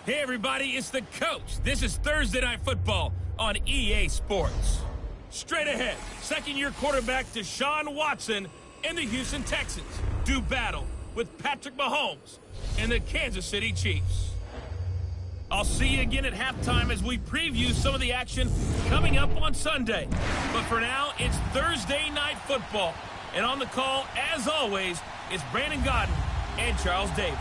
Hey everybody, it's the coach. This is Thursday Night Football on EA Sports. Straight ahead, second-year quarterback Deshaun Watson and the Houston Texans do battle with Patrick Mahomes and the Kansas City Chiefs. I'll see you again at halftime as we preview some of the action coming up on Sunday. But for now, it's Thursday Night Football. And on the call, as always, it's Brandon Godden and Charles Davis.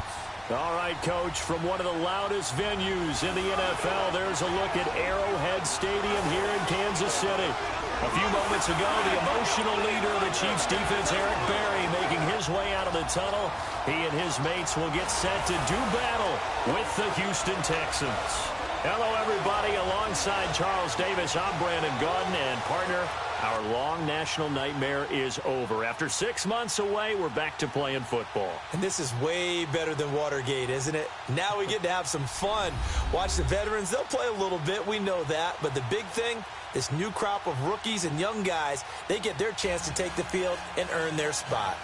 All right, Coach, from one of the loudest venues in the NFL, there's a look at Arrowhead Stadium here in Kansas City. A few moments ago, the emotional leader of the Chiefs defense, Eric Berry, making his way out of the tunnel. He and his mates will get set to do battle with the Houston Texans. Hello, everybody. Alongside Charles Davis, I'm Brandon Gaudin, and partner, our long national nightmare is over. After 6 months away, we're back to playing football. And this is way better than Watergate, isn't it? Now we get to have some fun. Watch the veterans. They'll play a little bit. We know that. But the big thing, this new crop of rookies and young guys, they get their chance to take the field and earn their spot.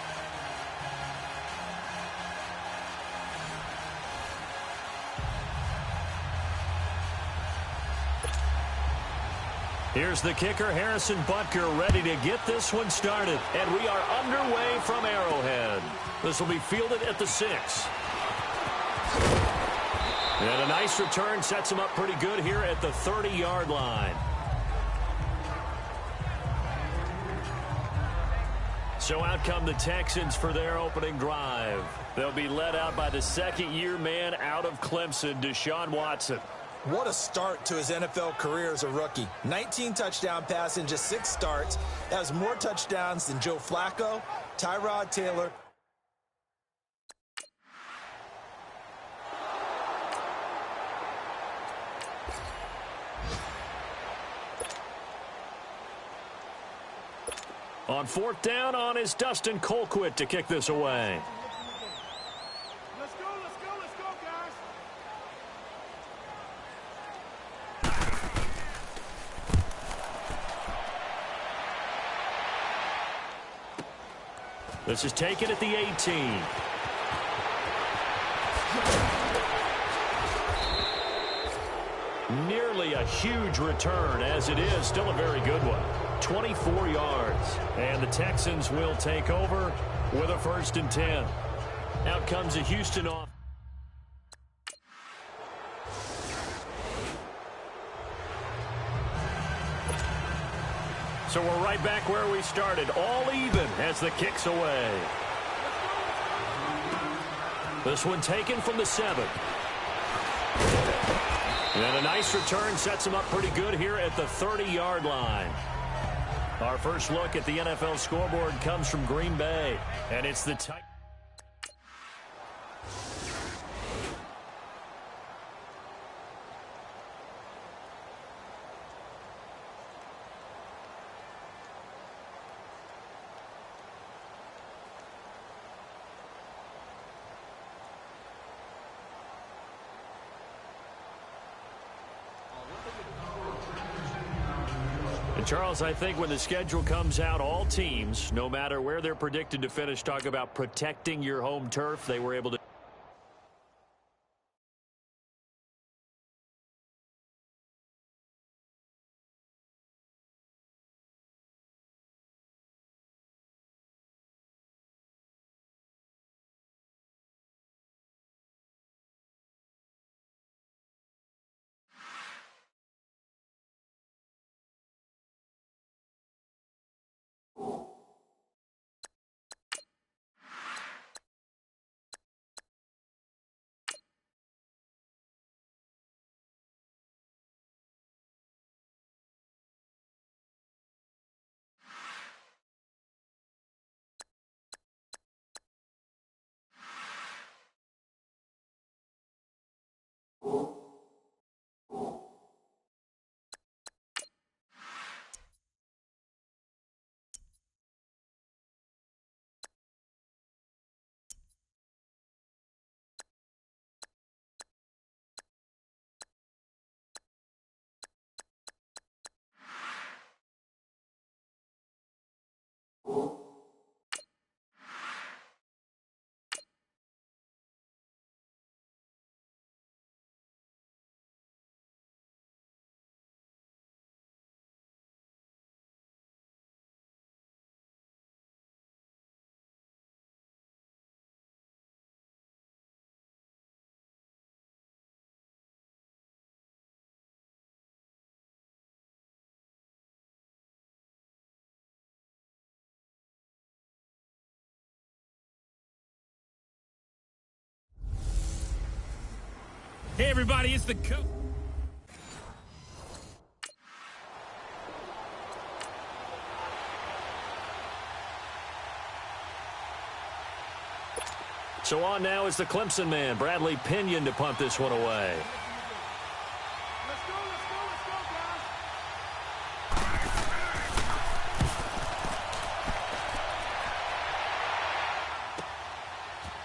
Here's the kicker, Harrison Butker, ready to get this one started. And we are underway from Arrowhead. This will be fielded at the 6. And a nice return sets him up pretty good here at the 30-yard line. So out come the Texans for their opening drive. They'll be led out by the second-year man out of Clemson, Deshaun Watson. What a start to his NFL career as a rookie. 19 touchdown passes in just 6 starts. That was more touchdowns than Joe Flacco, Tyrod Taylor. On 4th down on is Dustin Colquitt to kick this away. This is taken at the 18. Nearly a huge return, as it is still a very good one. 24 yards. And the Texans will take over with a 1st and 10. Out comes a Houston off. So we're right back where we started, all even as the kick's away. This one taken from the 7. And a nice return sets him up pretty good here at the 30-yard line. Our first look at the NFL scoreboard comes from Green Bay, and it's the Titans. Charles, I think when the schedule comes out, all teams, no matter where they're predicted to finish, talk about protecting your home turf. They were able to Hey, everybody, it's the coach. So on now is the Clemson man, Bradley Pinion, to punt this one away.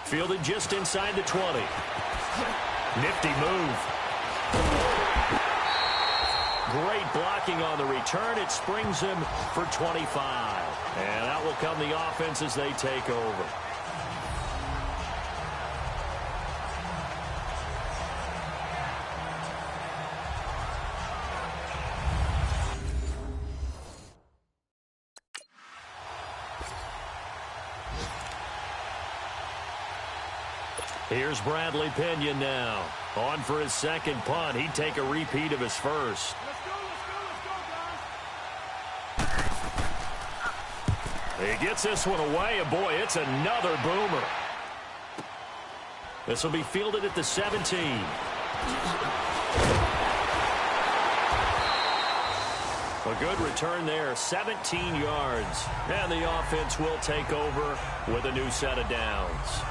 Fielded just inside the 20. Nifty move. Great blocking on the return. It springs him for 25. And out will come the offense as they take over. Here's Bradley Pinion now. On for his second punt. He'd take a repeat of his first. He gets this one away, and boy, it's another boomer. This will be fielded at the 17. A good return there, 17 yards. And the offense will take over with a new set of downs.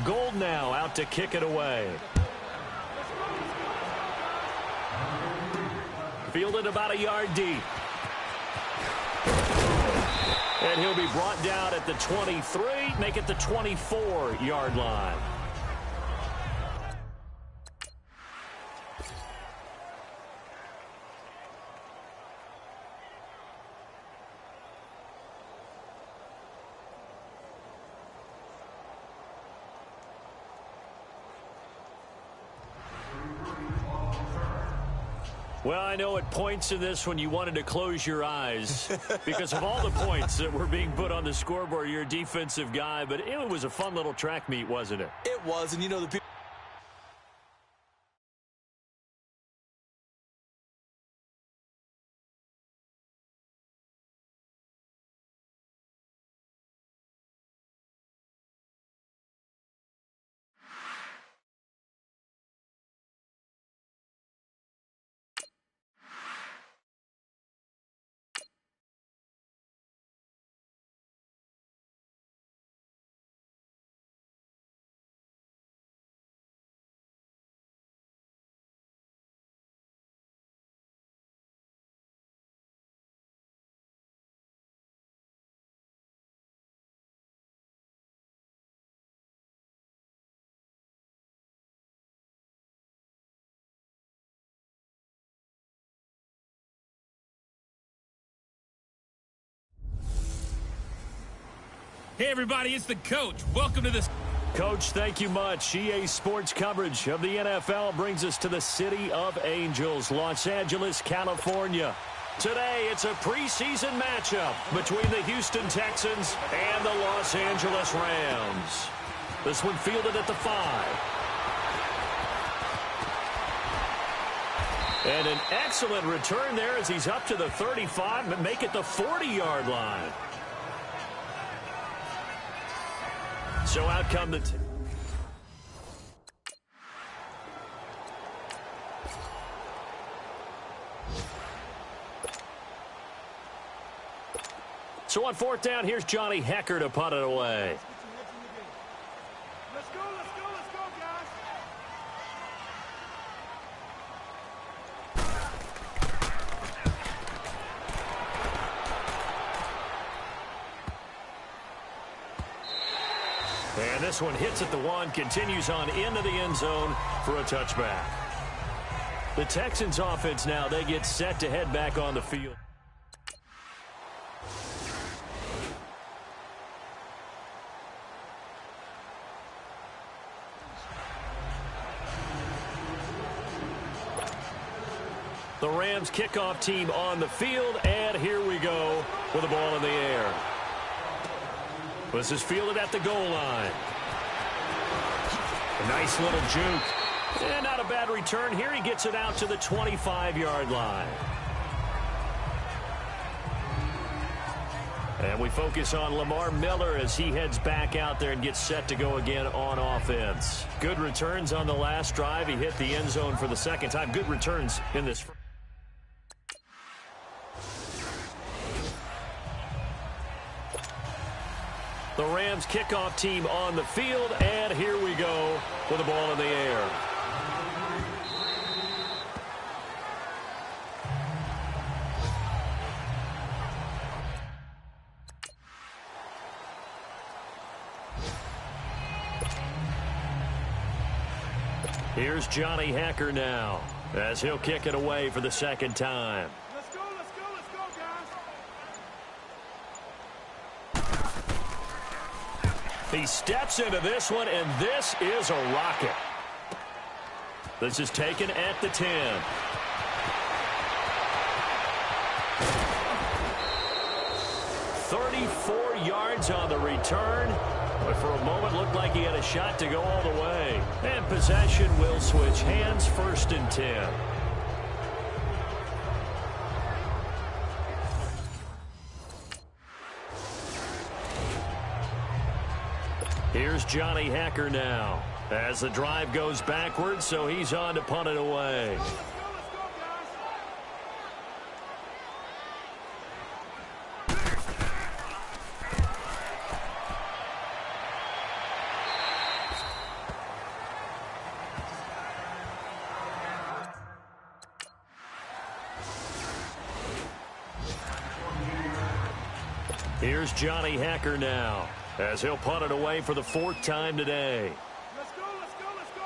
Gold now out to kick it away. Fielded about a yard deep. And he'll be brought down at the 23, make it the 24-yard line. Well, I know at points in this when you wanted to close your eyes because of all the points that were being put on the scoreboard. You're a defensive guy, but it was a fun little track meet, wasn't it? It was, and you know the people. Hey, everybody, it's the coach. Welcome to this. Coach, thank you much. EA Sports coverage of the NFL brings us to the City of Angels, Los Angeles, California. Today, it's a preseason matchup between the Houston Texans and the Los Angeles Rams. This one fielded at the 5. And an excellent return there as he's up to the 35, but make it the 40-yard line. So out come the... So on fourth down, here's Johnny Hecker to punt it away. Let's go, guys. And this one hits at the 1, continues on into the end zone for a touchback. The Texans offense now, they get set to head back on the field. The Rams kickoff team on the field, and here we go with the ball in the air. This is fielded at the goal line. A nice little juke. And not a bad return here. He gets it out to the 25-yard line. And we focus on Lamar Miller as he heads back out there and gets set to go again on offense. Good returns on the last drive. He hit the end zone for the second time. Good returns in this. The Rams kickoff team on the field, and here we go with the ball in the air. Here's Johnny Hacker now as he'll kick it away for the second time. Let's go, let's go, let's go, guys. He steps into this one, and this is a rocket. This is taken at the 10. "34 yards on the return. But for a moment, looked like he had a shot to go all the way. And possession will switch hands, 1st and 10. Here's Johnny Hacker now as the drive goes backwards, so he's on to punt it away. Here's Johnny Hacker now as he'll punt it away for the 4th time today. Let's go, let's go, let's go,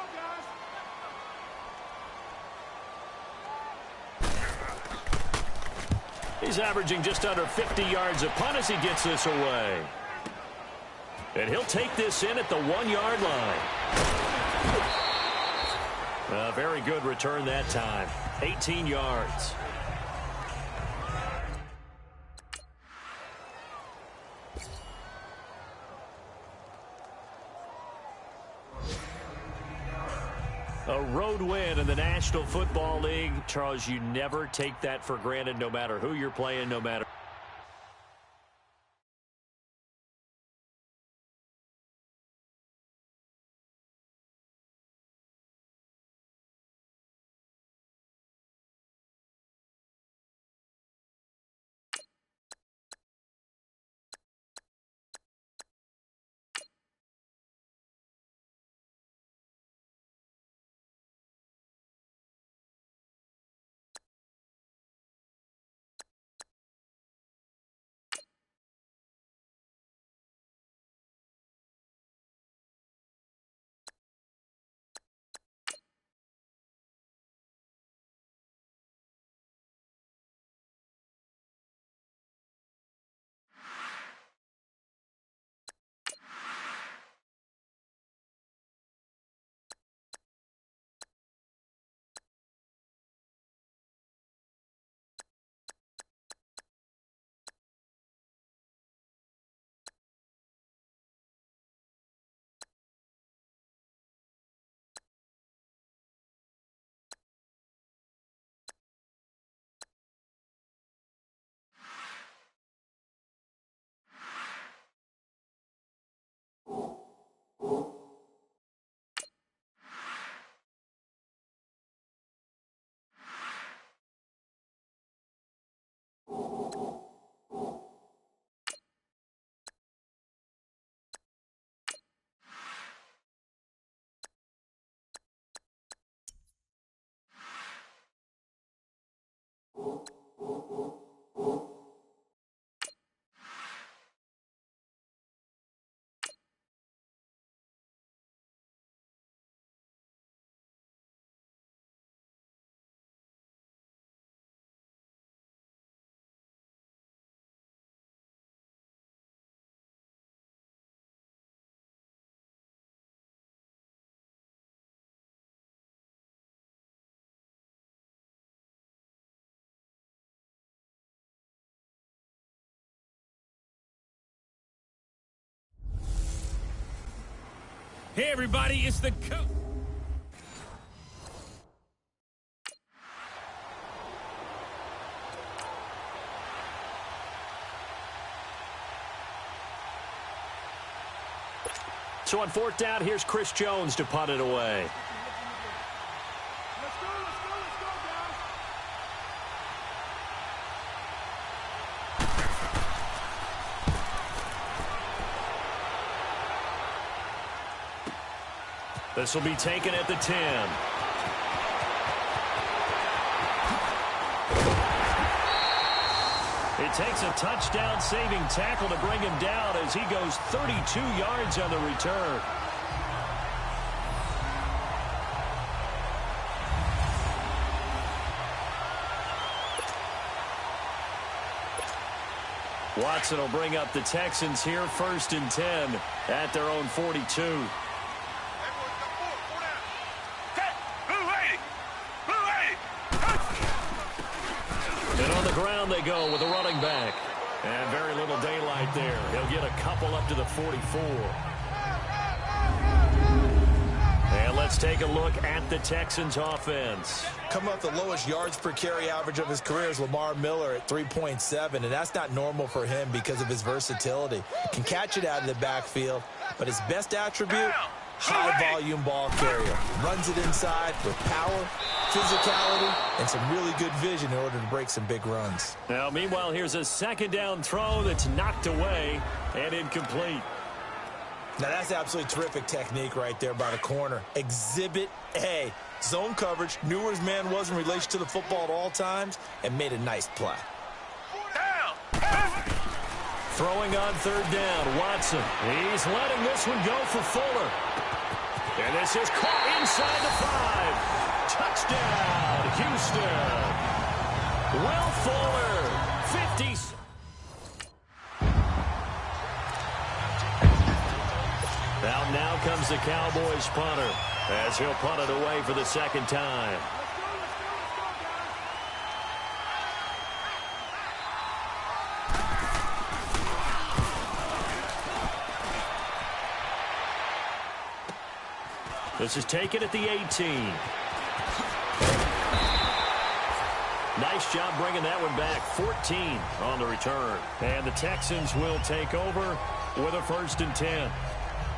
guys. He's averaging just under 50 yards a punt as he gets this away. And he'll take this in at the 1-yard line. A very good return that time. 18 yards. A road win in the National Football League. Charles, you never take that for granted, no matter who you're playing, no matter. Hey, everybody, it's the coach. So on 4th down, here's Chris Jones to punt it away. Let's go, guys. This will be taken at the 10. It takes a touchdown-saving tackle to bring him down as he goes 32 yards on the return. Watson will bring up the Texans here 1st and 10 at their own 42. And on the ground they go with a running back. And very little daylight there. He'll get a couple up to the 44. And let's take a look at the Texans offense. Coming off the lowest yards per carry average of his career is Lamar Miller at 3.7, and that's not normal for him because of his versatility. Can catch it out of the backfield, but his best attribute, high-volume ball carrier. Runs it inside with power, physicality, and some really good vision in order to break some big runs. Now, meanwhile, here's a 2nd down throw that's knocked away and incomplete. Now, that's absolutely terrific technique right there by the corner. Exhibit A. Zone coverage, knew where his man was in relation to the football at all times, and made a nice play. Throwing on 3rd down, Watson. He's letting this one go for Fuller. And this is caught inside the 5. Touchdown, Houston. Will Fuller, 50. Now comes the Cowboys punter as he'll punt it away for the 2nd time. This is taken at the 18. Nice job bringing that one back. 14 on the return. And the Texans will take over with a 1st and 10.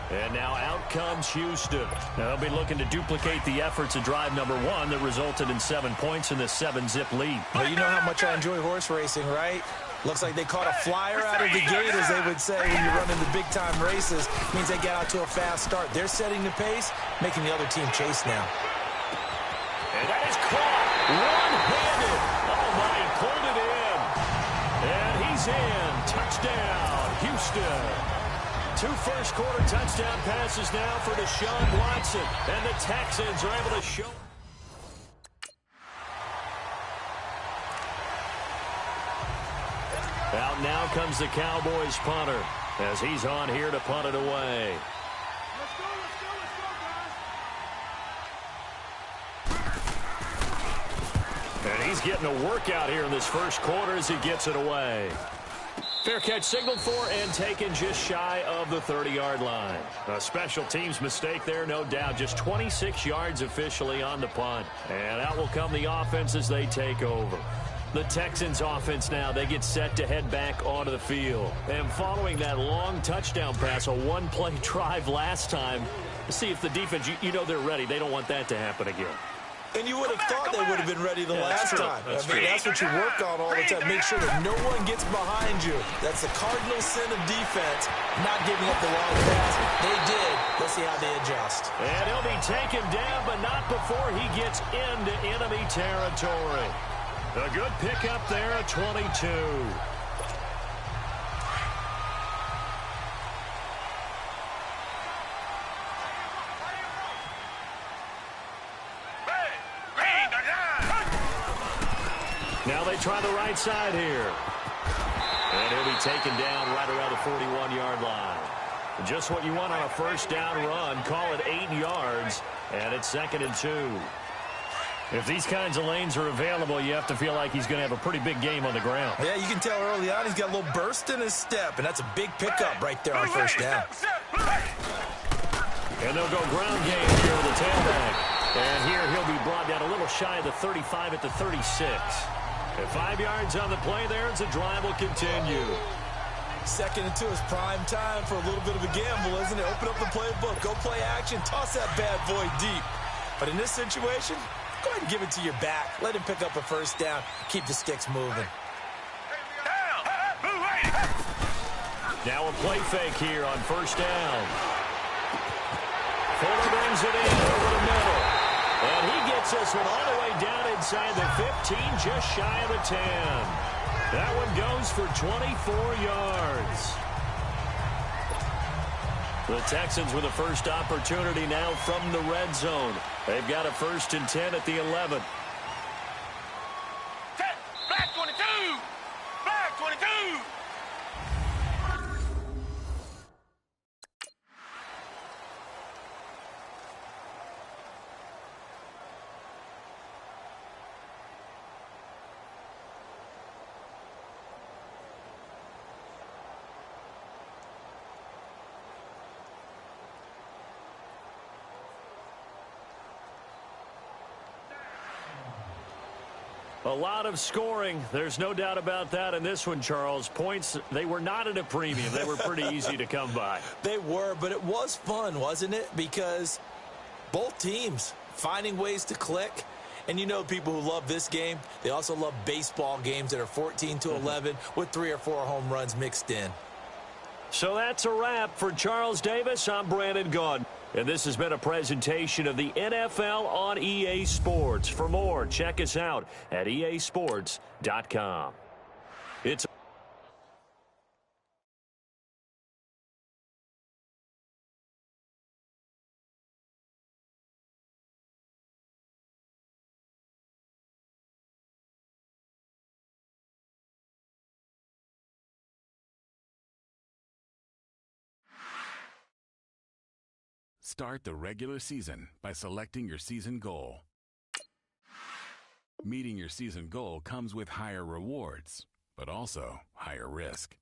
And now out comes Houston. Now they'll be looking to duplicate the efforts of drive number 1 that resulted in 7 points in this 7-zip lead. Well, you know how much I enjoy horse racing, right? Looks like they caught a flyer out of the gate, as they would say when you're running the big-time races. Means they get out to a fast start. They're setting the pace, making the other team chase now. And that is caught one-handed. Oh, my, he pulled it in. And he's in. Touchdown, Houston. 2 first-quarter touchdown passes now for Deshaun Watson. And the Texans are able to show. Out now comes the Cowboys punter as he's on here to punt it away. Let's go, guys. And he's getting a workout here in this first quarter as he gets it away. Fair catch signaled for and taken just shy of the 30-yard line. A special teams mistake there, no doubt. Just 26 yards officially on the punt. And out will come the offense as they take over. The Texans offense now, they get set to head back onto the field. And following that long touchdown pass, a one-play drive last time, see if the defense, you know they're ready. They don't want that to happen again. And you would have thought they would have been ready the last time. That's that's what you work on all the time. Make sure that no one gets behind you. That's the cardinal sin of defense, not giving up the long pass. They did. Let's see how they adjust. And he'll be taken down, but not before he gets into enemy territory. A good pickup there at 22. Now they try the right side here. And he'll be taken down right around the 41-yard line. Just what you want on a first down run. Call it 8 yards, and it's 2nd and 2. If these kinds of lanes are available, you have to feel like he's going to have a pretty big game on the ground. Yeah, you can tell early on he's got a little burst in his step, and that's a big pickup right there on first down. And they'll go ground game here with the tailback. And here he'll be brought down a little shy of the 35 at the 36. And 5 yards on the play there as the drive will continue. Second and 2 is prime time for a little bit of a gamble, isn't it? Open up the playbook, go play action, toss that bad boy deep. But in this situation, go ahead and give it to your back. Let him pick up a first down. Keep the sticks moving. Now a play fake here on first down. Fuller brings it in over the middle. And he gets this one all the way down inside the 15, just shy of the 10. That one goes for 24 yards. The Texans with a first opportunity now from the red zone. They've got a 1st and 10 at the 11. Black 22! Black 22! A lot of scoring. There's no doubt about that in this one, Charles. Points, they were not at a premium. They were pretty easy to come by. They were, but it was fun, wasn't it? Because both teams finding ways to click. And you know people who love this game, they also love baseball games that are 14-11 with 3 or 4 home runs mixed in. So that's a wrap for Charles Davis. I'm Brandon Gaudin. And this has been a presentation of the NFL on EA Sports. For more, check us out at easports.com. It's Start the regular season by selecting your season goal. Meeting your season goal comes with higher rewards, but also higher risk.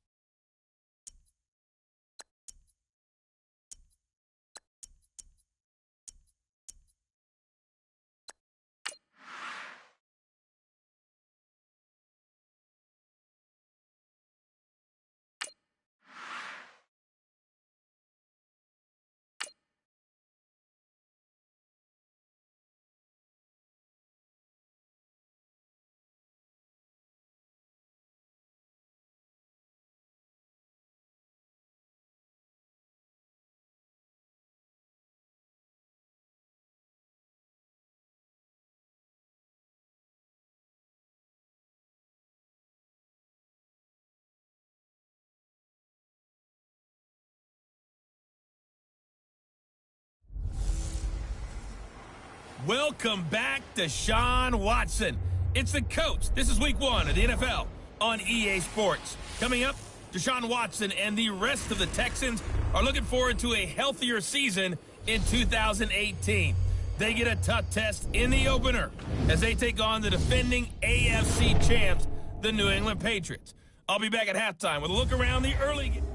Welcome back to Sean Watson. It's the coach. This is week 1 of the NFL on EA Sports. Coming up, Deshaun Watson and the rest of the Texans are looking forward to a healthier season in 2018. They get a tough test in the opener as they take on the defending AFC champs, the New England Patriots. I'll be back at halftime with a look around the early game.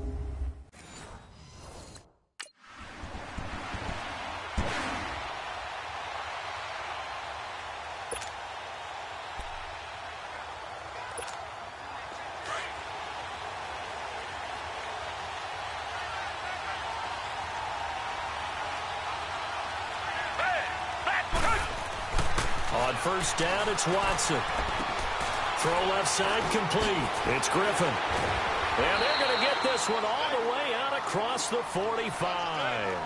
on first down, it's Watson. Throw left side complete. It's Griffin. And they're going to get this one all the way out across the 45.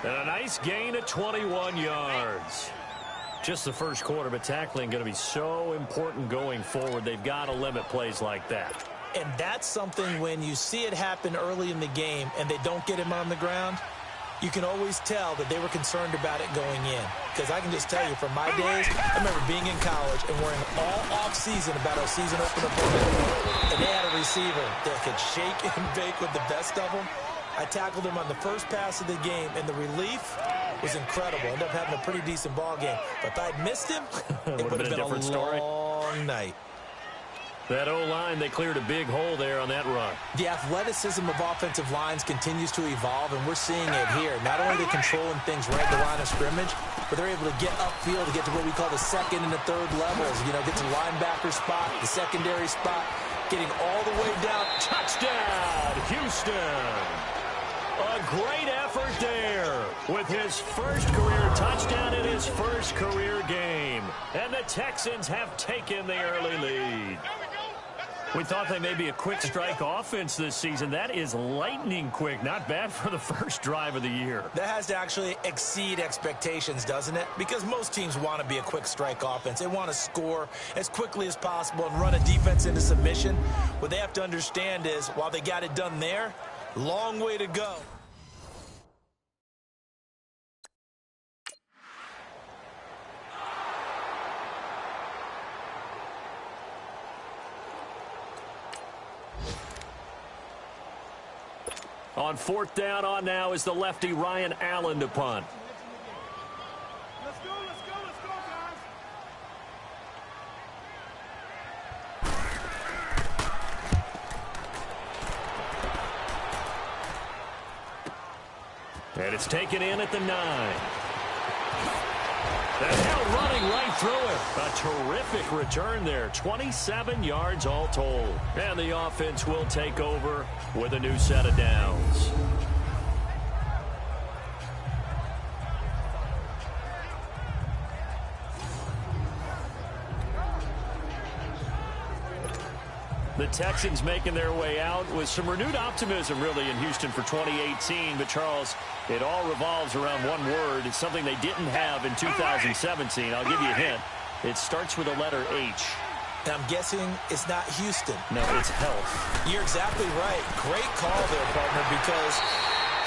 And a nice gain of 21 yards. Just the first quarter, but tackling going to be so important going forward. They've got to limit plays like that. And that's something when you see it happen early in the game and they don't get him on the ground, you can always tell that they were concerned about it going in. Because I can just tell you from my days, I remember being in college and worrying all off-season about our season opener opponent. And they had a receiver that could shake and bake with the best of them. I tackled him on the first pass of the game, and the relief was incredible. Ended up having a pretty decent ball game. But if I'd missed him, it would have been a different story. Long night. That O-line, they cleared a big hole there on that run. The athleticism of offensive lines continues to evolve, and we're seeing it here. Not only are they controlling things right at the line of scrimmage, but they're able to get upfield to get to what we call the second and the third levels. You know, get to the linebacker spot, the secondary spot. getting all the way down. Touchdown, Houston. A great effort there with his first career touchdown in his first career game. And the Texans have taken the early lead. We thought they may be a quick strike offense this season. That is lightning quick. Not bad for the first drive of the year. That has to actually exceed expectations, doesn't it? Because most teams want to be a quick strike offense. They want to score as quickly as possible and run a defense into submission. What they have to understand is, while they got it done there, long way to go. On fourth down on now is the lefty Ryan Allen to punt. Let's go, guys. And it's taken in at the 9. That hell running right through it. A terrific return there. 27 yards all told. And the offense will take over with a new set of downs. The Texans making their way out with some renewed optimism really in Houston for 2018. But, Charles, it all revolves around one word. It's something they didn't have in 2017. I'll give you a hint. It starts with the letter H. And I'm guessing it's not Houston. No, it's health. You're exactly right. Great call there, partner, because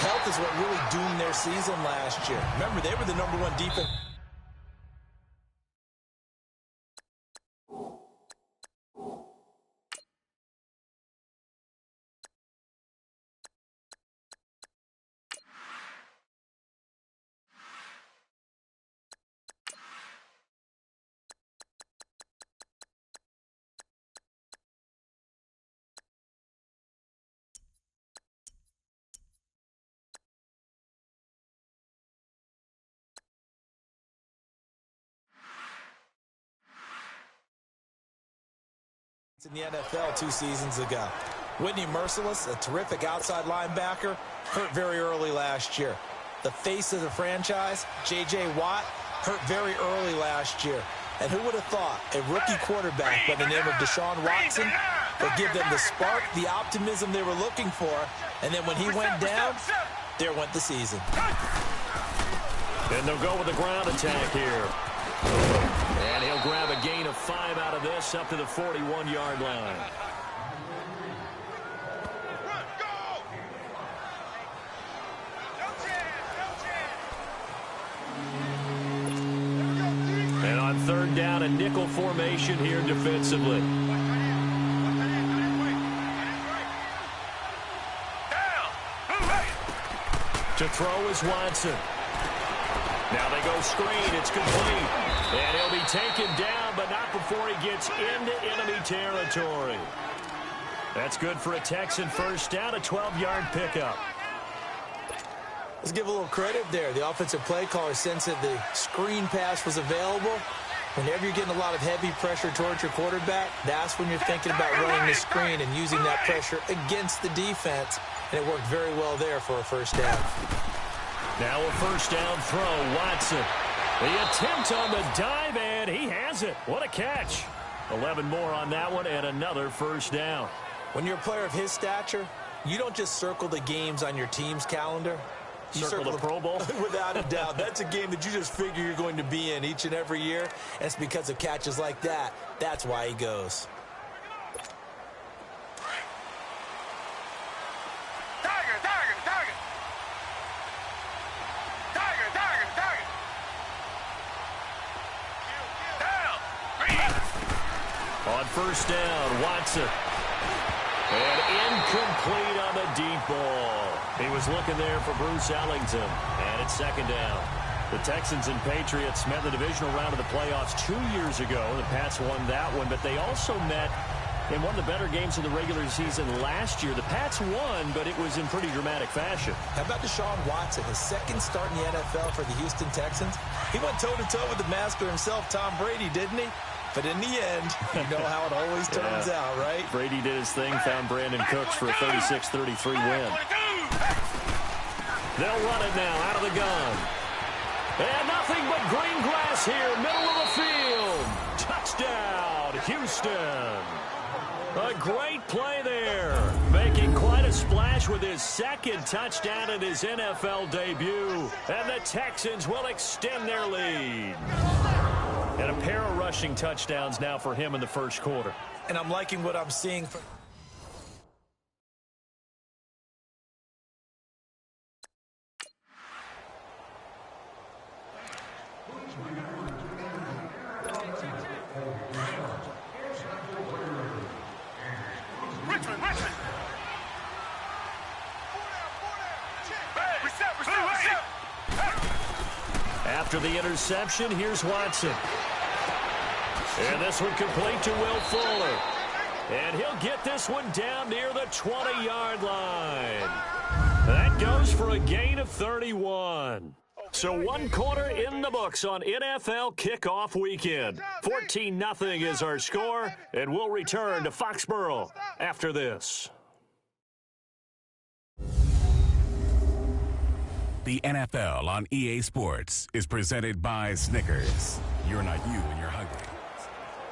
health is what really doomed their season last year. Remember, they were the #1 defense. in the NFL 2 seasons ago. Whitney Merciless, a terrific outside linebacker, hurt very early last year. The face of the franchise, J.J. Watt, hurt very early last year. And who would have thought a rookie quarterback by the name of Deshaun Watson would give them the spark, the optimism they were looking for, and then when he went down, there went the season. And they'll go with the ground attack here. And he'll grab a gain of 5 out of this up to the 41-yard line. And on third down, a nickel formation here defensively. To throw is Watson. Now they go screen. It's complete. And he'll be taken down, but not before he gets into enemy territory. That's good for a Texan first down, a 12-yard pickup. Let's give a little credit there. The offensive play caller sensed that the screen pass was available. Whenever you're getting a lot of heavy pressure towards your quarterback, that's when you're thinking about running the screen and using that pressure against the defense. And it worked very well there for a first down. Now a first down throw, Watson. The attempt on the dive, and he has it. What a catch. 11 more on that one, and another first down. When you're a player of his stature, you don't just circle the games on your team's calendar. You circle the Pro Bowl? Without a doubt. That's a game that you just figure you're going to be in each and every year. And it's because of catches like that. That's why he goes. On first down, Watson. And incomplete on the deep ball. He was looking there for Bruce Ellington. And it's second down. The Texans and Patriots met the divisional round of the playoffs 2 years ago. The Pats won that one, but they also met in one of the better games of the regular season last year. The Pats won, but it was in pretty dramatic fashion. How about Deshaun Watson, his second start in the NFL for the Houston Texans? He went toe-to-toe with the master himself, Tom Brady, didn't he? But in the end, you know how it always turns out, right? Brady did his thing, found Brandon Cooks for a 36-33 win. They'll run it now out of the gun. And nothing but green grass here, middle of the field. Touchdown, Houston. A great play there, making quite a splash with his second touchdown in his NFL debut. And the Texans will extend their lead. And a pair of rushing touchdowns now for him in the first quarter. And I'm liking what I'm seeing from... After the interception, here's Watson. And this one complete to Will Fuller. And he'll get this one down near the 20-yard line. That goes for a gain of 31. So one quarter in the books on NFL kickoff weekend. 14-0 is our score, and we'll return to Foxborough after this. The NFL on EA Sports is presented by Snickers. You're not you when you're hungry.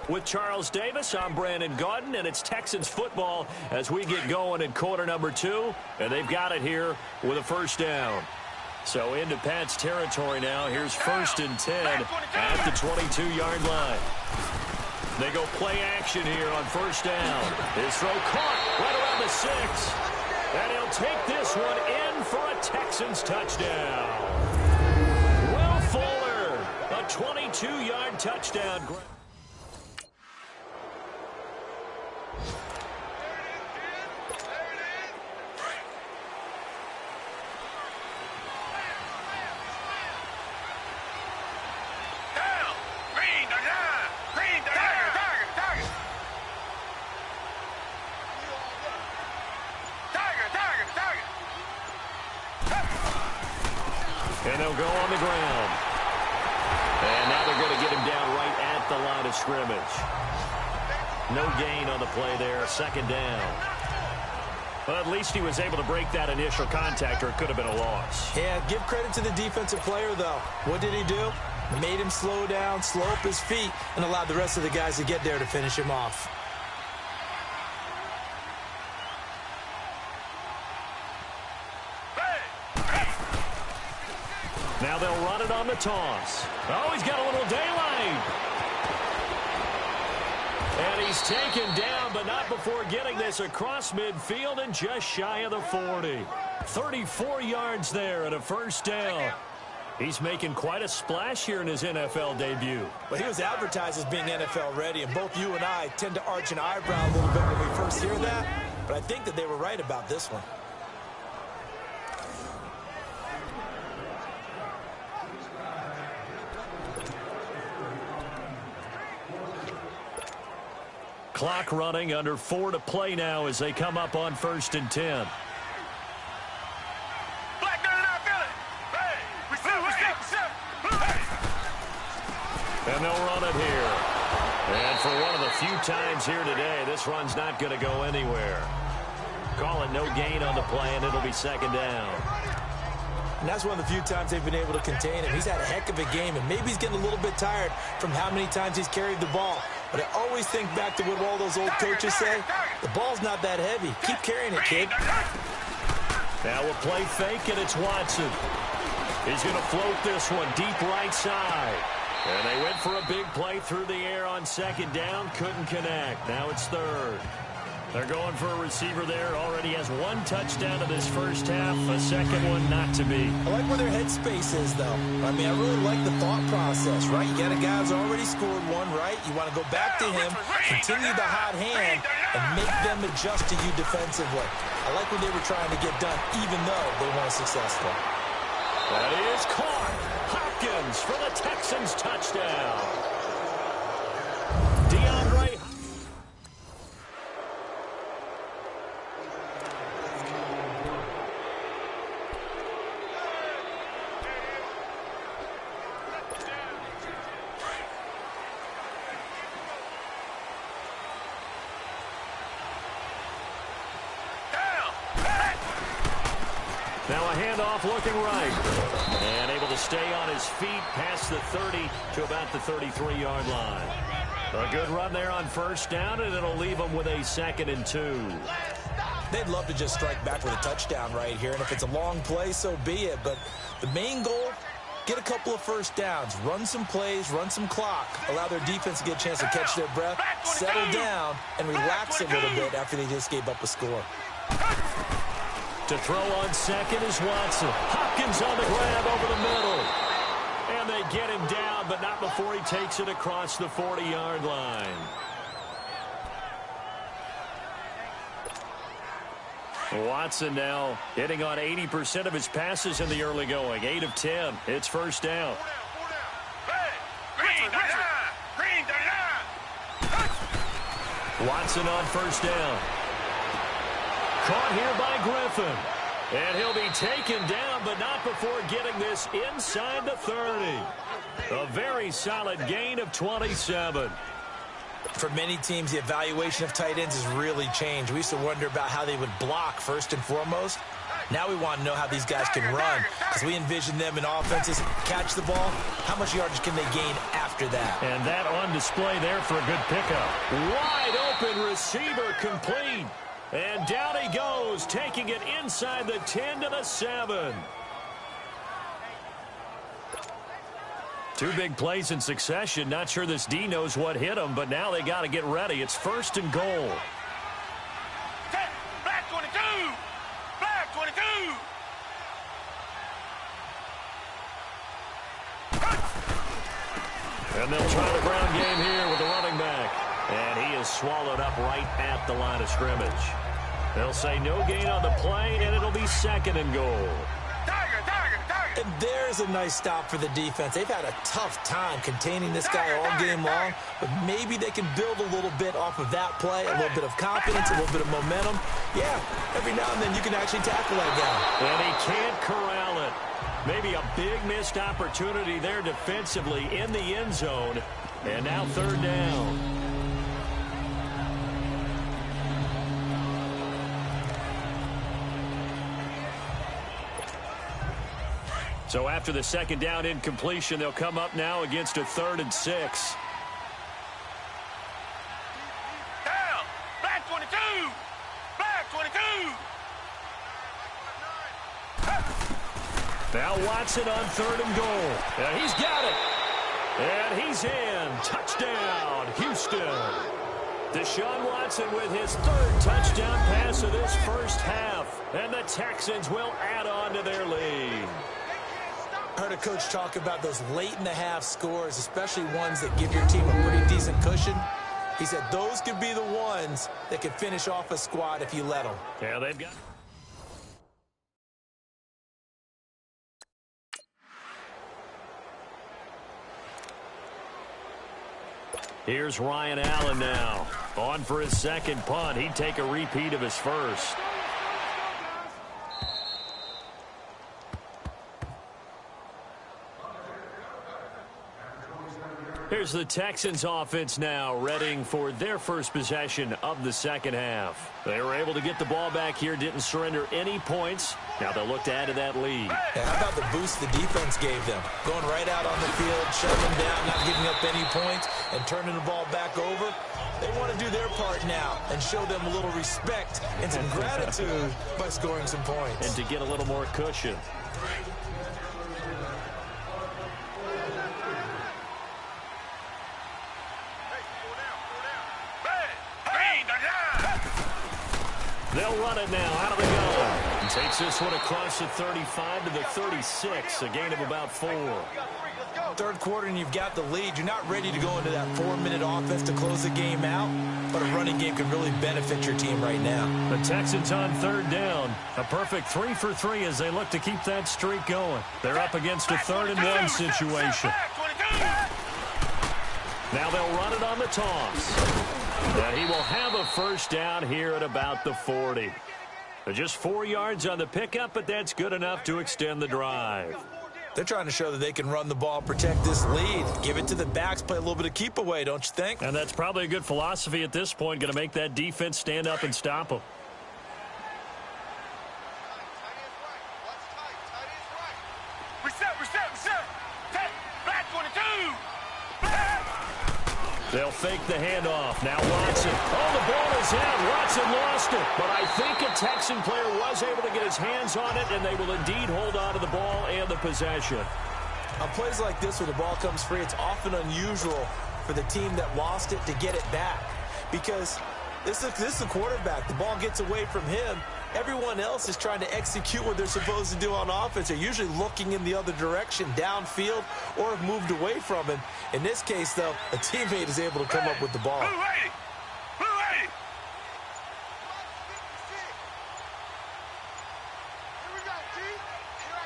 With Charles Davis, I'm Brandon Gaudin, and it's Texans football as we get going in quarter number 2, and they've got it here with a first down. So into Pat's territory now. Here's 1st and 10 at the 22-yard line. They go play action here on first down. His throw caught right around the 6. And he'll take this one in for a Texans touchdown. Will Fuller, a 22-yard touchdown. And they'll go on the ground. And now they're going to get him down right at the line of scrimmage. No gain on the play there, second down. But at least he was able to break that initial contact, or it could have been a loss. Yeah, give credit to the defensive player, though. What did he do? Made him slow down, slow up his feet, and allowed the rest of the guys to get there to finish him off. Now they'll run it on the toss. Oh, he's got a little daylight. And he's taken down, but not before getting this across midfield and just shy of the 40. 34 yards there and a first down. He's making quite a splash here in his NFL debut. Well, he was advertised as being NFL ready, and both you and I tend to arch an eyebrow a little bit when we first hear that. But I think that they were right about this one. Clock running, under 4 to play now as they come up on 1st and 10. And they'll run it here. And for one of the few times here today, this run's not going to go anywhere. Call it no gain on the play, and it'll be second down. And that's one of the few times they've been able to contain him. He's had a heck of a game, and maybe he's getting a little bit tired from how many times he's carried the ball. But I always think back to what all those old coaches say. The ball's not that heavy. Keep carrying it, kid. Now we'll play fake, and it's Watson. He's going to float this one deep right side. And they went for a big play through the air on second down. Couldn't connect. Now it's third. They're going for a receiver there. Already has one touchdown in this first half. A second one not to be. I like where their headspace is, though. I mean, I really like the thought process, right? You got a guy who's already scored one, right? You want to go back to him, continue the hot hand, and make them adjust to you defensively. I like what they were trying to get done, even though they weren't successful. That is caught. Hopkins for the Texans touchdown. DeAndre. Now a handoff looking right. And able to stay on his feet past the 30 to about the 33-yard line. A good run there on first down, and it'll leave them with a 2nd and 2. They'd love to just strike back with a touchdown right here, and if it's a long play, so be it. But the main goal, get a couple of first downs, run some plays, run some clock, allow their defense to get a chance to catch their breath, settle down, and relax a little bit after they just gave up a score. To throw on second is Watson. Hopkins on the grab over the middle. And they get him down, but not before he takes it across the 40-yard line. Watson now hitting on 80% of his passes in the early going. 8 of 10. It's first down. Watson on first down. Caught here by Griffin. And he'll be taken down, but not before getting this inside the 30. A very solid gain of 27. For many teams, the evaluation of tight ends has really changed. We used to wonder about how they would block first and foremost. Now we want to know how these guys can run, because we envision them in offenses catch the ball. How much yardage can they gain after that? And that on display there for a good pickup. Wide open receiver complete. And down he goes, taking it inside the 10 to the 7. 2 big plays in succession. Not sure this D knows what hit him, but now they got to get ready. It's 1st and goal. Black 22! Black 22! And they'll try the ground game here with the running back. And he is swallowed up right at the line of scrimmage. They'll say no gain on the play, and it'll be 2nd and goal. And there's a nice stop for the defense. They've had a tough time containing this guy all game long, but maybe they can build a little bit off of that play, a little bit of confidence, a little bit of momentum. Yeah, every now and then you can actually tackle that guy. And he can't corral it. Maybe a big missed opportunity there defensively in the end zone. And now 3rd down. So after the 2nd down incompletion, they'll come up now against a 3rd and 6. Down! Black 22! Black 22! Now Watson on 3rd and goal. And he's got it. And he's in. Touchdown, Houston. Deshaun Watson with his 3rd touchdown pass of this first half. And the Texans will add on to their lead. I heard a coach talk about those late-in-the-half scores, especially ones that give your team a pretty decent cushion. He said those could be the ones that could finish off a squad if you let them. Yeah, they've got... Here's Ryan Allen now. On for his 2nd punt. He'd take a repeat of his first. Here's the Texans offense now, readying for their first possession of the 2nd half. They were able to get the ball back here, didn't surrender any points. Now they'll look to add to that lead. Yeah, how about the boost the defense gave them? Going right out on the field, shutting them down, not giving up any points, and turning the ball back over. They want to do their part now and show them a little respect and some gratitude by scoring some points. And to get a little more cushion. They'll run it now out of the gun. And takes this one across the 35 to the 36, a gain of about 4. 3rd quarter and you've got the lead. You're not ready to go into that 4-minute offense to close the game out, but a running game could really benefit your team right now. The Texans on 3rd down. A perfect 3 for 3 as they look to keep that streak going. They're up against a 3rd and 1 situation. Now they'll run it on the toss. And he will have a first down here at about the 40. Just 4 yards on the pickup, but that's good enough to extend the drive. They're trying to show that they can run the ball, protect this lead. Give it to the backs, play a little bit of keep away, don't you think? And that's probably a good philosophy at this point, going to make that defense stand up and stop them. Reset. Black 22. Black. They'll fake the handoff. Now Watson. Oh, the ball is out. Watson lost it. But I think a Texan player was able to get his hands on it, and they will indeed hold on to the ball and the possession. On plays like this where the ball comes free, it's often unusual for the team that lost it to get it back. Because this is the quarterback. The ball gets away from him. Everyone else is trying to execute what they're supposed to do on offense. They're usually looking in the other direction, downfield, or have moved away from him. In this case, though, a teammate is able to come up with the ball. Blue 80. Blue 80. Here we go, T. Here I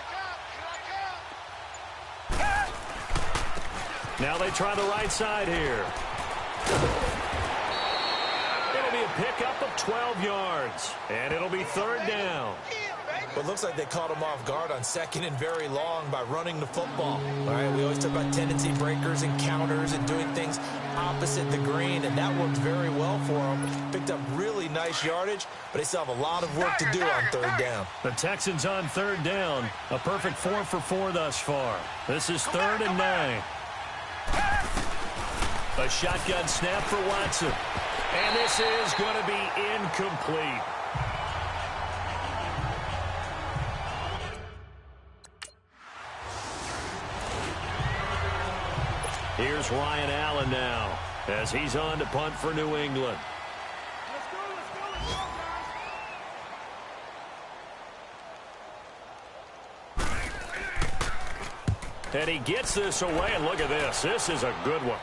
come. Now they try the right side here. It'll be a pickup of 12 yards, and it'll be third down. Well, it looks like they caught him off guard on second and very long by running the football. All right, we always talk about tendency breakers and counters and doing things opposite the green, and that worked very well for them. Picked up really nice yardage, but they still have a lot of work to do on third down. The Texans on third down. A perfect 4 for 4 thus far. This is third and 9. A shotgun snap for Watson. And this is going to be incomplete. Here's Ryan Allen now as he's on to punt for New England. And he gets this away, and look at this. This is a good one.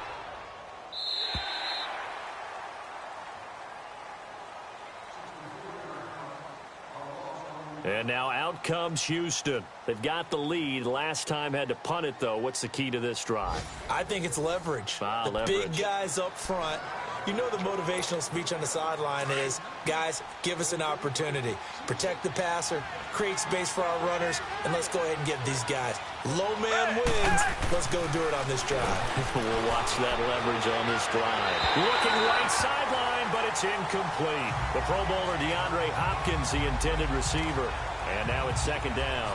And now out comes Houston. They've got the lead. Last time had to punt it, though. What's the key to this drive? I think it's leverage. The big guys up front. You know the motivational speech on the sideline is, guys, give us an opportunity. Protect the passer, create space for our runners, and let's go ahead and get these guys. Low man wins. Let's go do it on this drive. We'll watch that leverage on this drive. Looking right sideline, but it's incomplete. The Pro Bowler DeAndre Hopkins, the intended receiver. And now it's second down.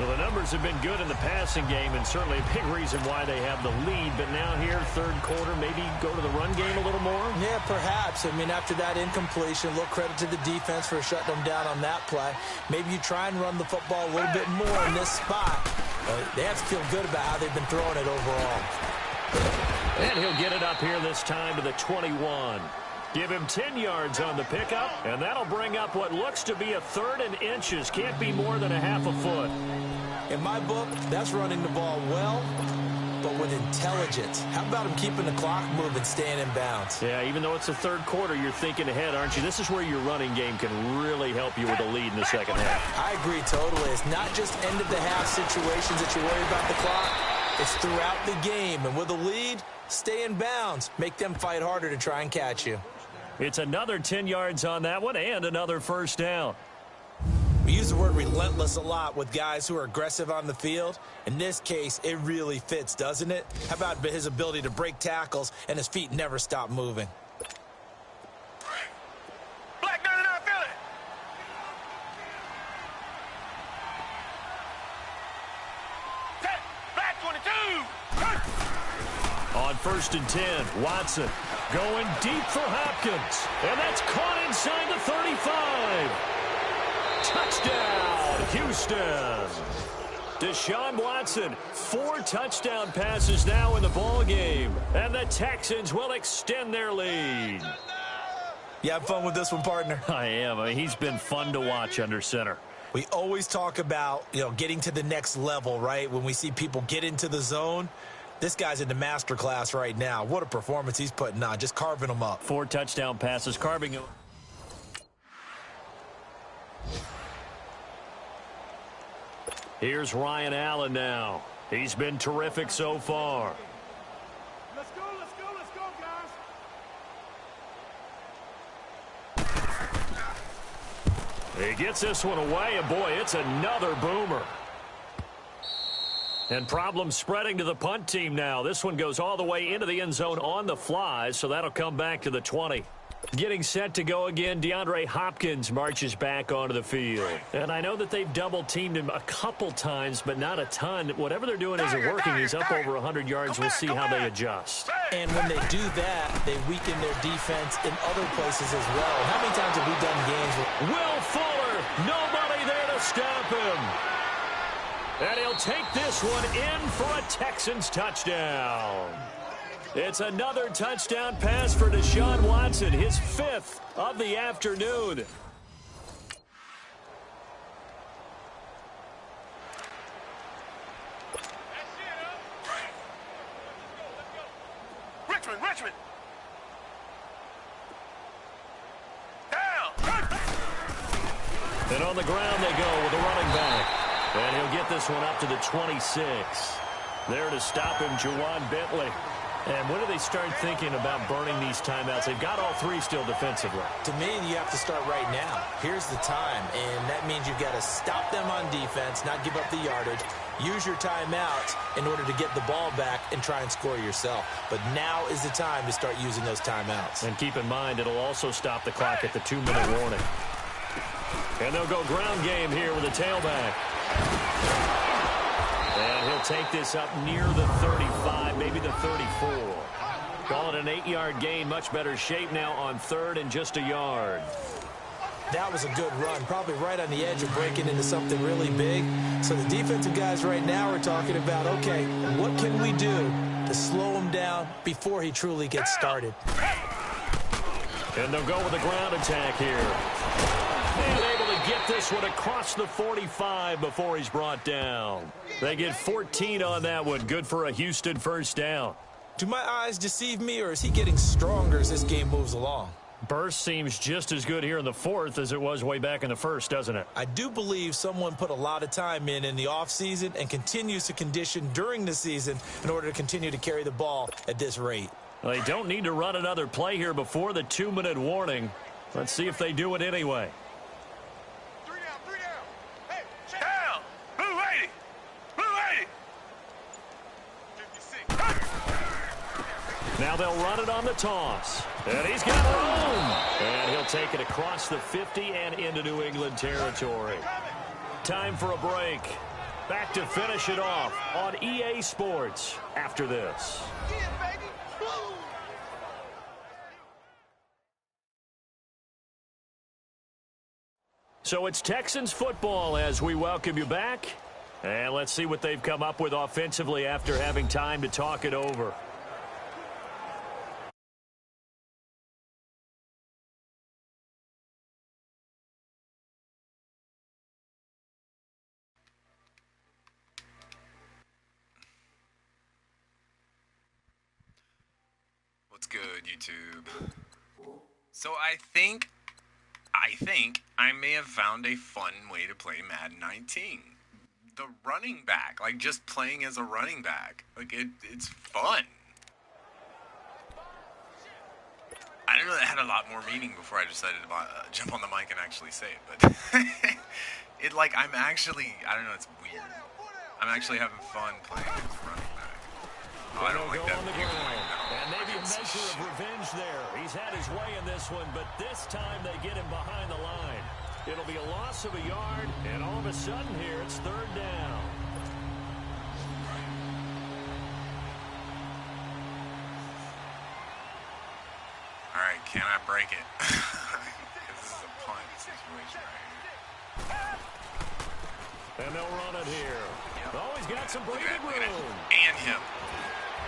Well, the numbers have been good in the passing game, and certainly a big reason why they have the lead. But now here, third quarter, maybe go to the run game a little more? Yeah, perhaps. I mean, after that incompletion, a little credit to the defense for shutting them down on that play. Maybe you try and run the football a little bit more in this spot. They have to feel good about how they've been throwing it overall. And he'll get it up here this time to the 21. Give him 10 yards on the pickup, and that'll bring up what looks to be a third and inches. Can't be more than a half a foot. In my book, that's running the ball well, but with intelligence. How about him keeping the clock moving, staying in bounds? Yeah, even though it's the third quarter, you're thinking ahead, aren't you? This is where your running game can really help you with a lead in the second half. I agree totally. It's not just end-of-the-half situations that you worry about the clock. It's throughout the game. And with a lead, stay in bounds. Make them fight harder to try and catch you. It's another 10 yards on that one and another first down. We use the word relentless a lot with guys who are aggressive on the field. In this case, it really fits, doesn't it? How about his ability to break tackles and his feet never stop moving? Black 99 Philly. Black 22. On first and 10, Watson going deep for Hopkins. And that's caught inside the 35. Touchdown, Houston. Deshaun Watson, 4 touchdown passes now in the ball game. And the Texans will extend their lead. You have fun with this one, partner? I am. I mean, he's been fun to watch under center. We always talk about, getting to the next level, right? When we see people get into the zone. This guy's in the master class right now. What a performance he's putting on, just carving them up. 4 touchdown passes, carving him. Here's Ryan Allen now. He's been terrific so far. Let's go, guys. He gets this one away, and boy, it's another boomer. And problems spreading to the punt team now. This one goes all the way into the end zone on the fly, so that'll come back to the 20. Getting set to go again, DeAndre Hopkins marches back onto the field. And I know that they've double-teamed him a couple times, but not a ton. Whatever they're doing isn't working. He's up over 100 yards. We'll see how they adjust. And when they do that, they weaken their defense in other places as well. How many times have we done games with Will Fuller, nobody there to stop him. And he'll take this one in for a Texans touchdown. It's another touchdown pass for Deshaun Watson, his 5th of the afternoon. Richmond. Down. And on the ground they go with a running back. And he'll get this one up to the 26. There to stop him, Juwan Bentley. And when do they start thinking about burning these timeouts? They've got all 3 still defensively. To me, you have to start right now. Here's the time, and that means you've got to stop them on defense, not give up the yardage, use your timeouts in order to get the ball back and try and score yourself. But now is the time to start using those timeouts. And keep in mind, it'll also stop the clock at the 2-minute warning. And they'll go ground game here with a tailback. And he'll take this up near the 35, maybe the 34. Call it an 8-yard gain. Much better shape now on 3rd and just a yard. That was a good run, probably right on the edge of breaking into something really big. So the defensive guys right now are talking about, okay, what can we do to slow him down before he truly gets started? And they'll go with a ground attack here. And able to get this one across the 45 before he's brought down. They get 14 on that one. Good for a Houston first down. Do my eyes deceive me, or is he getting stronger as this game moves along? Burst seems just as good here in the 4th as it was way back in the 1st, doesn't it? I do believe someone put a lot of time in the offseason and continues to condition during the season in order to continue to carry the ball at this rate. They don't need to run another play here before the 2-minute warning. Let's see if they do it anyway. Now they'll run it on the toss. And he's got room. And he'll take it across the 50 and into New England territory. Time for a break. Back to finish it off on EA Sports after this. So it's Texans football as we welcome you back. And let's see what they've come up with offensively after having time to talk it over. What's good, YouTube? So I think I may have found a fun way to play Madden 19. The running back, like just playing as a running back. Like it's fun. I didn't know that had a lot more meaning before I decided to jump on the mic and actually say it, but I'm actually, I don't know, it's weird. I'm actually having fun playing as a running back. Oh, I don't like that viewpoint. And maybe a measure of revenge there. He's had his way in this one, but this time they get him behind the line. It'll be a loss of a yard, and all of a sudden here it's 3rd down. All right, can I break it? This is a punt situation right here. And they'll run it here. Yep. Oh, he's got some breathing Look at room. And him.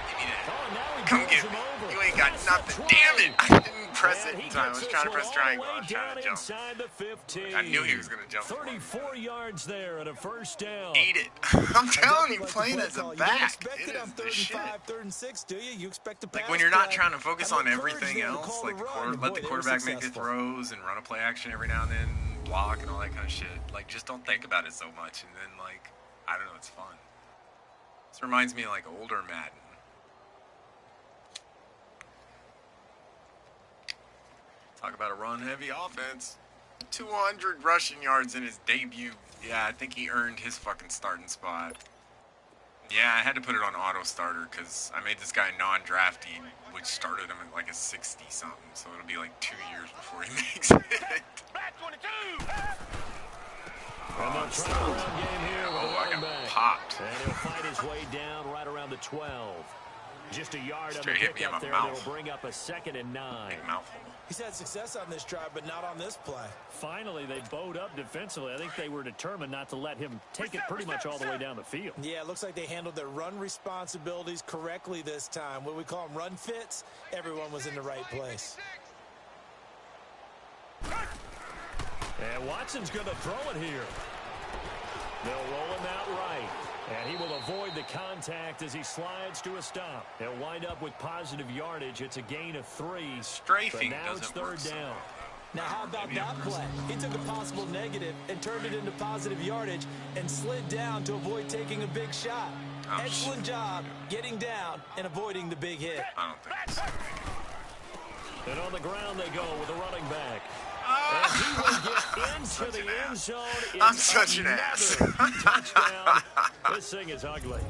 Give me that. Oh, now he Come pulls get him me. over. You ain't got That's nothing. a Damn it. 20. I didn't press it And in he time. I gets was this trying to one press all triangle. the I way was trying down to jump. inside the 15. I knew he was going to jump. 34 yards there at a first down. Eat it. I'm telling you, Like playing the as a play call. You don't back. expect It it on is the 35, shit. 3rd and 6, do you? You expect to pass Like when you're not play. trying to focus I'm on encouraged everything them to else, call like the run, and let boy, the they were quarterback make the successful. throws and run a play action every now and then, block and all that kind of shit. Like just don't think about it so much, and then like I don't know, it's fun. This reminds me of like older Madden. Talk about a run-heavy offense. 200 rushing yards in his debut. Yeah, I think he earned his fucking starting spot. Yeah, I had to put it on auto starter because I made this guy non-drafty, which started him at like a 60-something, so it'll be like 2 years before he makes it. Black 22. And they'll try the run game here with the I running got back. popped. And he'll fight his way down right around the 12. Just a yard Straight on the hit me in pickup my there. mouth. That'll bring up a 2nd and 9. Big mouthful. He's had success on this drive, but not on this play. Finally, they bowed up defensively. I think they were determined not to let him take it pretty much all the way down the field. Yeah, it looks like they handled their run responsibilities correctly this time. What we call them run fits, everyone was in the right place. And Watson's going to throw it here. They'll roll him out right. And he will avoid the contact as he slides to a stop. He'll wind up with positive yardage. It's a gain of 3. Strafing but now it's doesn't 3rd work so down. well. Now, how about that play? He took a possible negative and turned it into positive yardage and slid down to avoid taking a big shot. Oh, Excellent shit. job getting down and avoiding the big hit. I don't think so. And on the ground they go with a running back. And he will get into the end zone. I'm It's such an ass. another touchdown. This thing is ugly.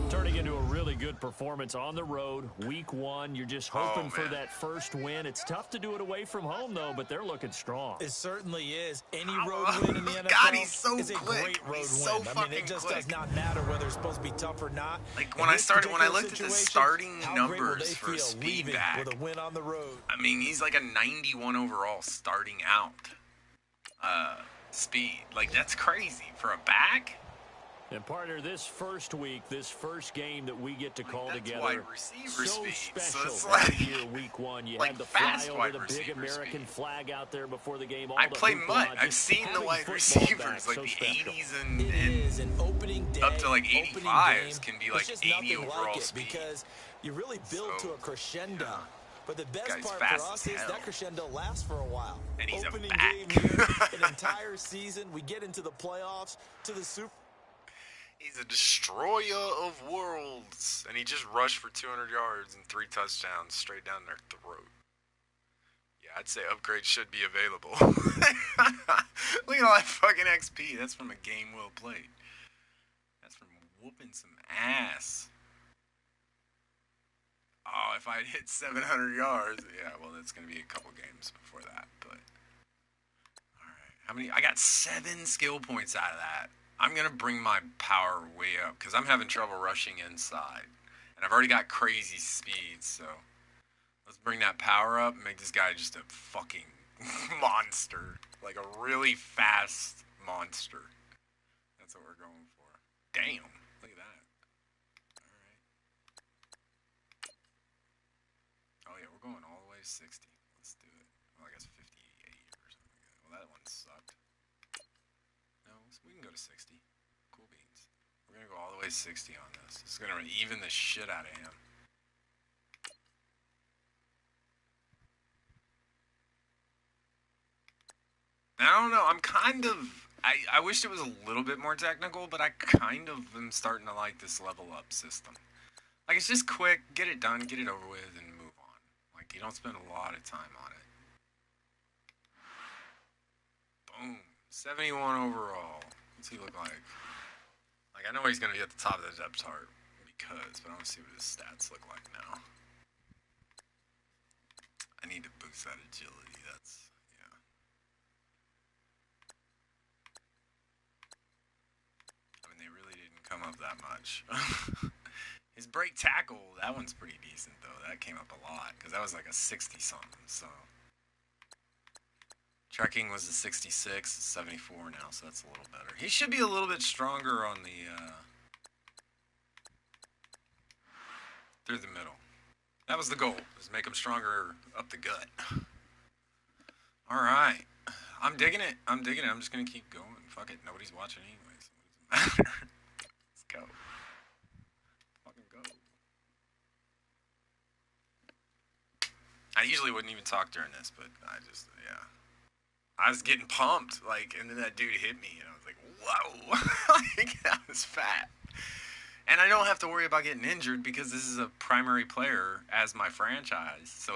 Turning into a really good performance on the road. Week 1, you're just hoping for man. that first win. It's tough to do it away from home, though, but they're looking strong. It certainly is. Any road win in the NFL God, he's so is a quick. great road He's win. so I mean, fucking it just quick. does not matter whether it's supposed to be tough or not. Like, In when I this started, when I particular looked at the situation, starting how great will numbers they for a feel speed leaving back, with a win on the road? I mean, he's like a 91 overall starting out speed. Like, that's crazy for a back. And partner, this first week, this first game that we get to call that's together, wide receiver so speed. So special it's that like- year, week 1. You like had the fast flyover, wide the big receiver American speed. flag out there before the game. All I the play hoopla, mud. I've just seen the having wide football receivers, back, like so the special. 80s and It is an opening day, up to like opening 85s game. can be It's like just 80 nothing overall like it speed. because you really build So, to a crescendo. yeah. But the best Guy's part fast for us as is hell. that crescendo lasts for a while. And he's a opening back. game here, an entire season. We get into the playoffs, to the Super. He's a destroyer of worlds. And he just rushed for 200 yards and 3 touchdowns straight down their throat. Yeah, I'd say upgrades should be available. Look at all that fucking XP. That's from a game well played. That's from whooping some ass. Oh, if I'd hit 700 yards. Yeah, well, that's going to be a couple games before that. But, all right. How many? I got 7 skill points out of that. I'm going to bring my power way up because I'm having trouble rushing inside. And I've already got crazy speed, so let's bring that power up and make this guy just a fucking monster. Like a really fast monster. That's what we're going for. Damn. Look at that. All right. Oh, yeah, we're going all the way to 60. Let's do it. Well, I guess 58 or something like that. Well, that one sucked. No, we can go to 60. Cool beans. We're going to go all the way to 60 on this. This is going to even the shit out of him. I don't know. I'm kind of... I wish it was a little bit more technical, but I kind of am starting to like this level up system. Like, it's just quick, get it done, get it over with, and move on. Like, you don't spend a lot of time on it. Boom. 71 overall. What's he look like? Like, I know he's going to be at the top of the depth chart, but I want to see what his stats look like now. I need to boost that agility. That's... They really didn't come up that much. His break tackle, that one's pretty decent, though. That came up a lot, because that was like a 60-something, so. Trekking was a 66, it's 74 now, so that's a little better. He should be a little bit stronger on the, through the middle. That was the goal, was make him stronger up the gut. All right. I'm digging it. I'm just going to keep going. Fuck it. Nobody's watching anyways. What does it matter? Let's go. Fucking go. I usually wouldn't even talk during this, but yeah. I was getting pumped, like, and then that dude hit me, and I was like, whoa. Like, that was fat. And I don't have to worry about getting injured because this is a primary player as my franchise, so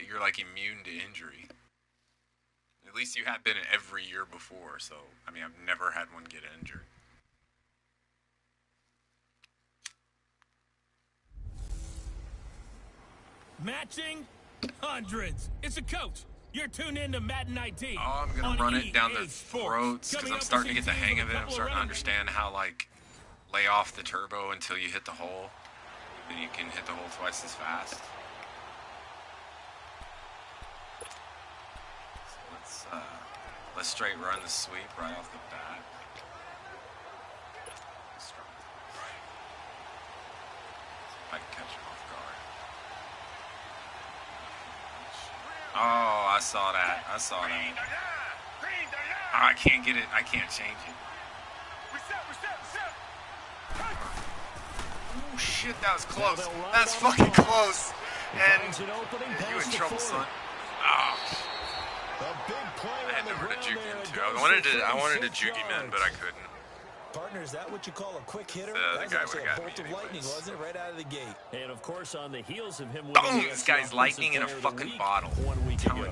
you're, like, immune to injury. At least you have been every year before, so, I mean, I've never had one get injured. Matching hundreds. It's a coach. You're tuned in to Madden 19. Oh, I'm going to run it down their throats because I'm starting to get the hang of it. I'm starting to understand how, like, lay off the turbo until you hit the hole. Then you can hit the hole twice as fast. So let's straight run the sweep right off the bat. I can catch him off guard. Oh, I saw that. I saw that. Oh, I can't get it. I can't change it. Oh, shit, that was close. That's fucking close. And you in trouble, son. Oh. I had nowhere to juke him, too. I wanted to juke him in, but I couldn't. Partner, is that what you call a quick hitter? The guy would have got me bolt of lightning, wasn't it? Right out of the gate. And of course, on the heels of him, boom! This guy's lightning in a fucking bottle. 1 week ago.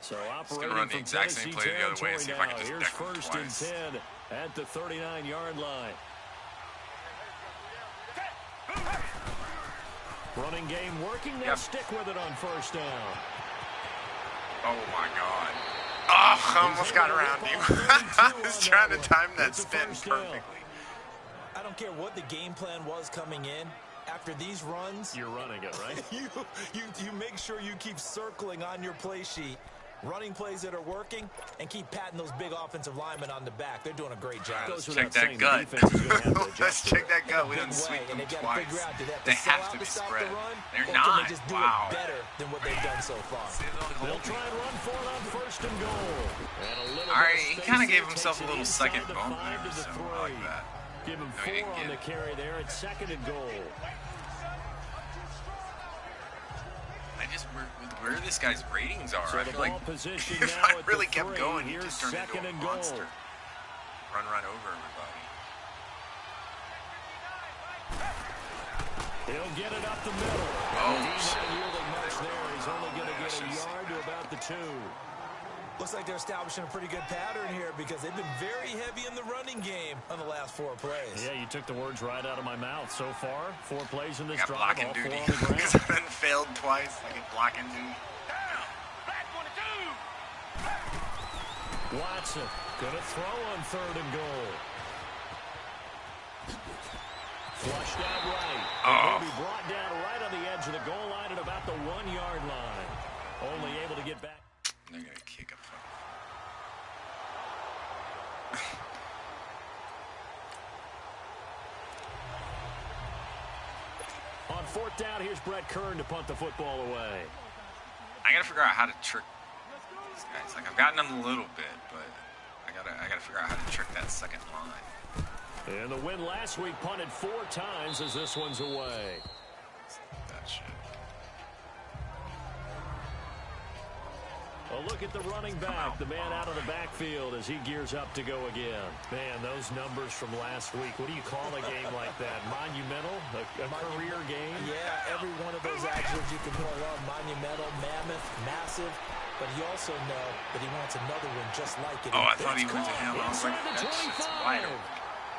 So I'm gonna run the exact same play the other way and see if I can just here's deck him first twice. and 10 at the 39-yard line. Running game working. They'll stick with it on first down. Oh my God. Oh, I almost got around you. I was trying to time that spin perfectly. I don't care what the game plan was coming in. After these runs, you're running it, right? you make sure you keep circling on your play sheet, running plays that are working, and keep patting those big offensive linemen on the back. They're doing a great job. Let's check that gut. Let's check that gut. We didn't sweep them twice. They have to be spread. They're not. Just do Wow. it better than what they've done so far. They'll try and run for it on first and goal. All right, he kind of gave himself a little second bump there, so I like that. Give him 4 on the carry there at second and goal. Where this guy's ratings are, So I feel like if I really kept going, he'd just turn into a monster. Run right over everybody. He'll get it up the middle. Oh, he's not yielding much there. He's only going to get a yard to about the 2. Looks like they're establishing a pretty good pattern here because they've been very heavy in the running game on the last 4 plays. Yeah, you took the words right out of my mouth. So far, 4 plays in this drive, blocking all 4 duty. on the ground. Because I've been failed twice. I get blocking duty. Watson gonna throw on third and goal. Flushed out right. Will be brought down right on the edge of the goal line at about the 1-yard line. Only able to get back. They're gonna kick a fuck. On 4th down, here's Brett Kern to punt the football away. I gotta figure out how to trick these guys. Like, I've gotten them a little bit, but I gotta figure out how to trick that second line. And the win last week, punted 4 times as this one's away. That shit. A look at the running back, the man out of the backfield as he gears up to go again. Man, those numbers from last week, what do you call a game like that? Monumental? A career game? Yeah, every one of those adjectives you can pull up. Monumental, mammoth, massive. But you also know that he wants another one just like it. Oh, I thought he went to him. I was like, that shit's wide open.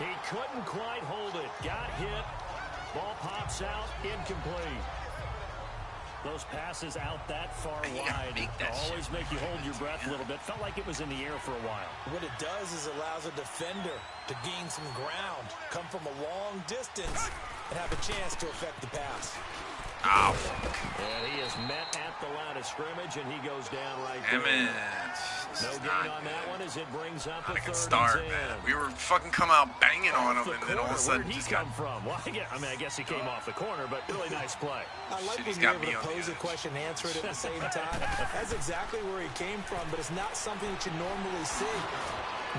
He couldn't quite hold it. Got hit. Ball pops out. Incomplete. Those passes out that far wide always make you hold your breath a little bit. Felt like it was in the air for a while. What it does is allows a defender to gain some ground, come from a long distance, and have a chance to affect the pass. Oh, and he is met at the line of scrimmage, and he goes down right there. No gain on that one as it brings up a 3rd and 10. Start, man. We were fucking come out banging on him, and then all of a sudden he just come from? Well, I guess he came off the corner, but really nice play. I like when you're able to pose a question and answer it at the same time. That's exactly where he came from, but it's not something that you normally see.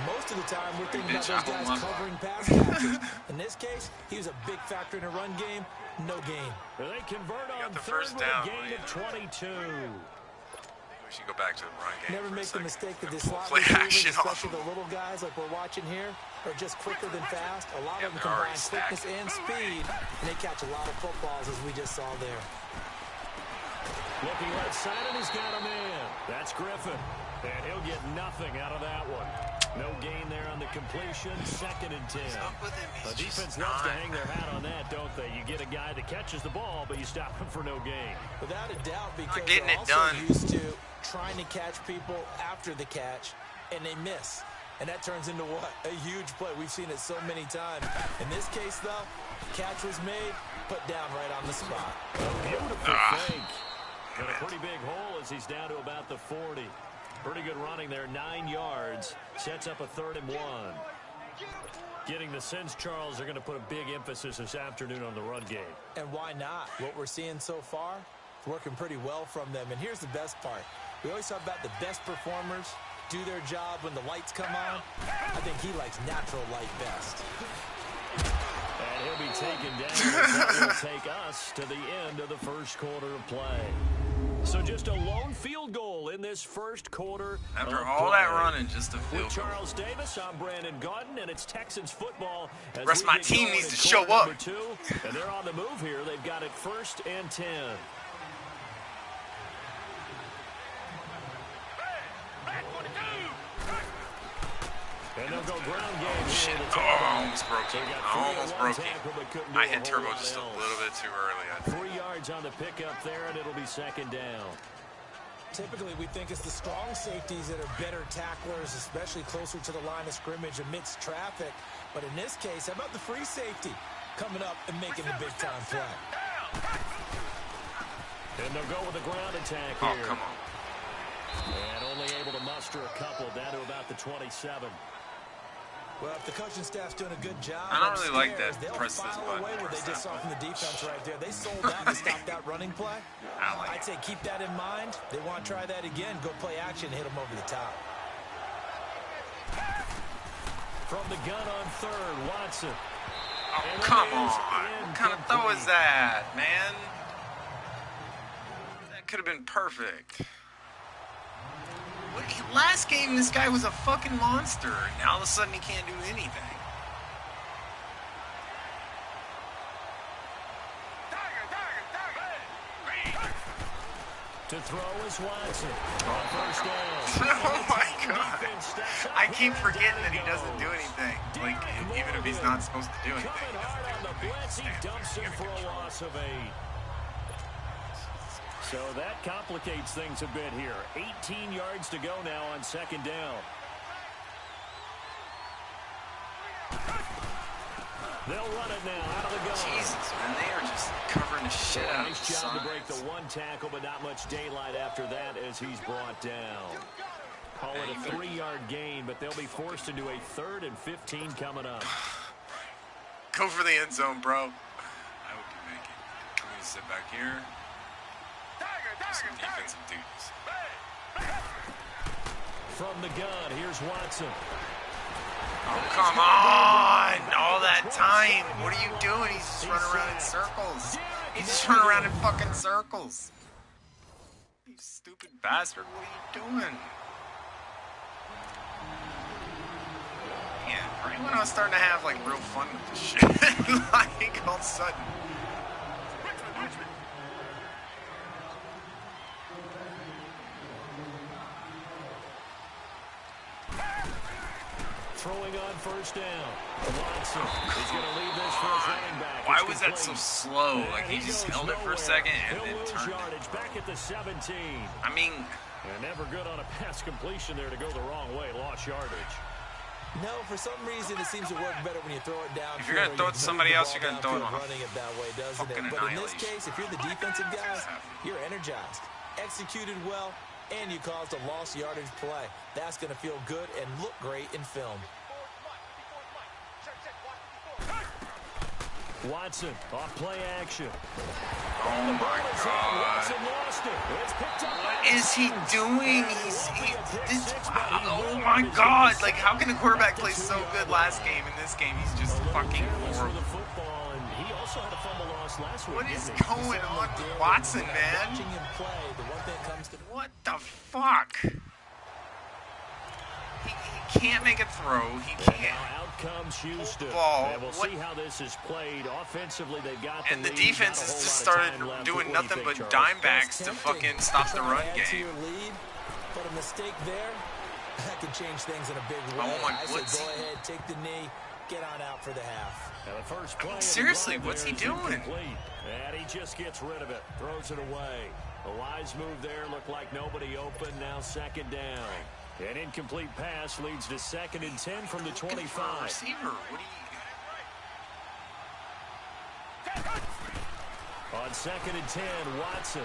Most of the time, we're thinking about those guys covering pass catchers. In this case, he was a big factor in a run game. No gain. They convert on the 3rd first down, gain of 22. We should go back to the run game. Never make the mistake that the slot play receivers, action off. especially the little guys like we're watching here, are just quicker than fast. A lot of them combine quickness and speed, and they catch a lot of footballs, as we just saw there. Looking right side, and he's got a man. That's Griffin. And he'll get nothing out of that one. No gain there on the completion. 2nd and 10. The defense loves to hang their hat on that, don't they? You get a guy that catches the ball, but you stop him for no gain. Without a doubt, because getting they're it also done. used to trying to catch people after the catch, and they miss. And that turns into what? A huge play. We've seen it so many times. In this case, though, catch was made, put down right on the spot. A beautiful fake. And a pretty big hole as he's down to about the 40. Pretty good running there, 9 yards. Sets up a 3rd and 1. Getting the sense, Charles, they're going to put a big emphasis this afternoon on the run game. And why not? What we're seeing so far, it's working pretty well from them. And here's the best part. We always talk about the best performers do their job when the lights come on. I think he likes natural light best. And he'll be taken down. That will take us to the end of the first quarter of play. So just a lone field goal in this first quarter. After all that running, just a With field goal. Charles Davis, I'm Brandon Gordon, and it's Texans football. The rest of my team needs to show up. Number 2, and they're on the move here. They've got it 1st and 10. And they'll go ground game. Shit. Oh, I almost broke him. I hit turbo just a little bit too early, I think. 3 yards on the pickup there, and it'll be 2nd down. Typically, we think it's the strong safeties that are better tacklers, especially closer to the line of scrimmage amidst traffic. But in this case, how about the free safety coming up and making the big-time play? And they'll go with the ground attack Oh, here. come on. And only able to muster a couple down to about the 27. Well, if the coaching staff's doing a good job, I don't really like upstairs, that they'll press this file button, away what press they just that saw from the defense right there. They sold out to stop that running play. I like I'd say keep that in mind. They want to try that again. Go play action, hit them over the top. From the gun on 3rd, Watson. Oh, And come it is on. What kind of throw is that, man? That could have been perfect. Last game, this guy was a fucking monster. Now all of a sudden he can't do anything. To throw is Watson. On 1st down. Oh my god. I keep forgetting that he doesn't do anything. Like, even if he's not supposed to do anything. Coming hard on the blitz, he dumps him for a loss of 8. So that complicates things a bit here. 18 yards to go now on 2nd down. They'll run it now out of the gun. Jesus, man, they are just covering the shit out of Nice the job to break the signs. 1 tackle, but not much daylight after that as he's brought down. Call it a 3-yard gain, but they'll be forced into a 3rd and 15 coming up. Go for the end zone, bro. I hope you make it. I'm going to sit back here. Do some defensive duties. From the gun, here's Watson. Oh, come on! All that time. What are you doing? He's just running around in circles. He's just running around in fucking circles. You stupid bastard. What are you doing? Yeah, right when I was starting to have, like, real fun with this shit. Like, all of a sudden. Throwing on 1st down. Watson is going to leave this for his running back. Why was that so slow? Like, he just held it for a second and then turned yardage it. back at the 17. I mean, And never good on a pass completion there to go the wrong way. Lost yardage. No, for some reason it seems to work better when you throw it down. If you're going to throw it to somebody else, you're going to throw it on running it that way, doesn't it? But in this case, if you're the defensive guys, you're energized, executed well, and you caused a lost yardage play. That's going to feel good and look great in film. Watson off play action. oh my god. Watson lost it. It's picked up. What is he doing? Oh my god. Like, how can a quarterback play so good last game? In this game, he's just fucking horrible. The football, and he also had a fumble loss last week. What is going on with Watson, man? Watching him play, the one thing comes to What the fuck? He can't make a throw. He can't. Now out comes Houston. Ball. And we'll What- see how this is played. Offensively, they've got And the lead. defense Not a has whole just lot of started time left. doing What do you nothing think, but Charles? dime backs to tempting fucking stop the try to run add to game. your lead, But a mistake there, that could change things in a big way. I say go ahead, take the knee, get on out for the half. Now the first play seriously, what's he doing? And he just gets rid of it, throws it away. A wise move there, looked like nobody open, now second down. An incomplete pass leads to 2nd and 10 from the 25. Receiver, what do you... On 2nd and 10, Watson.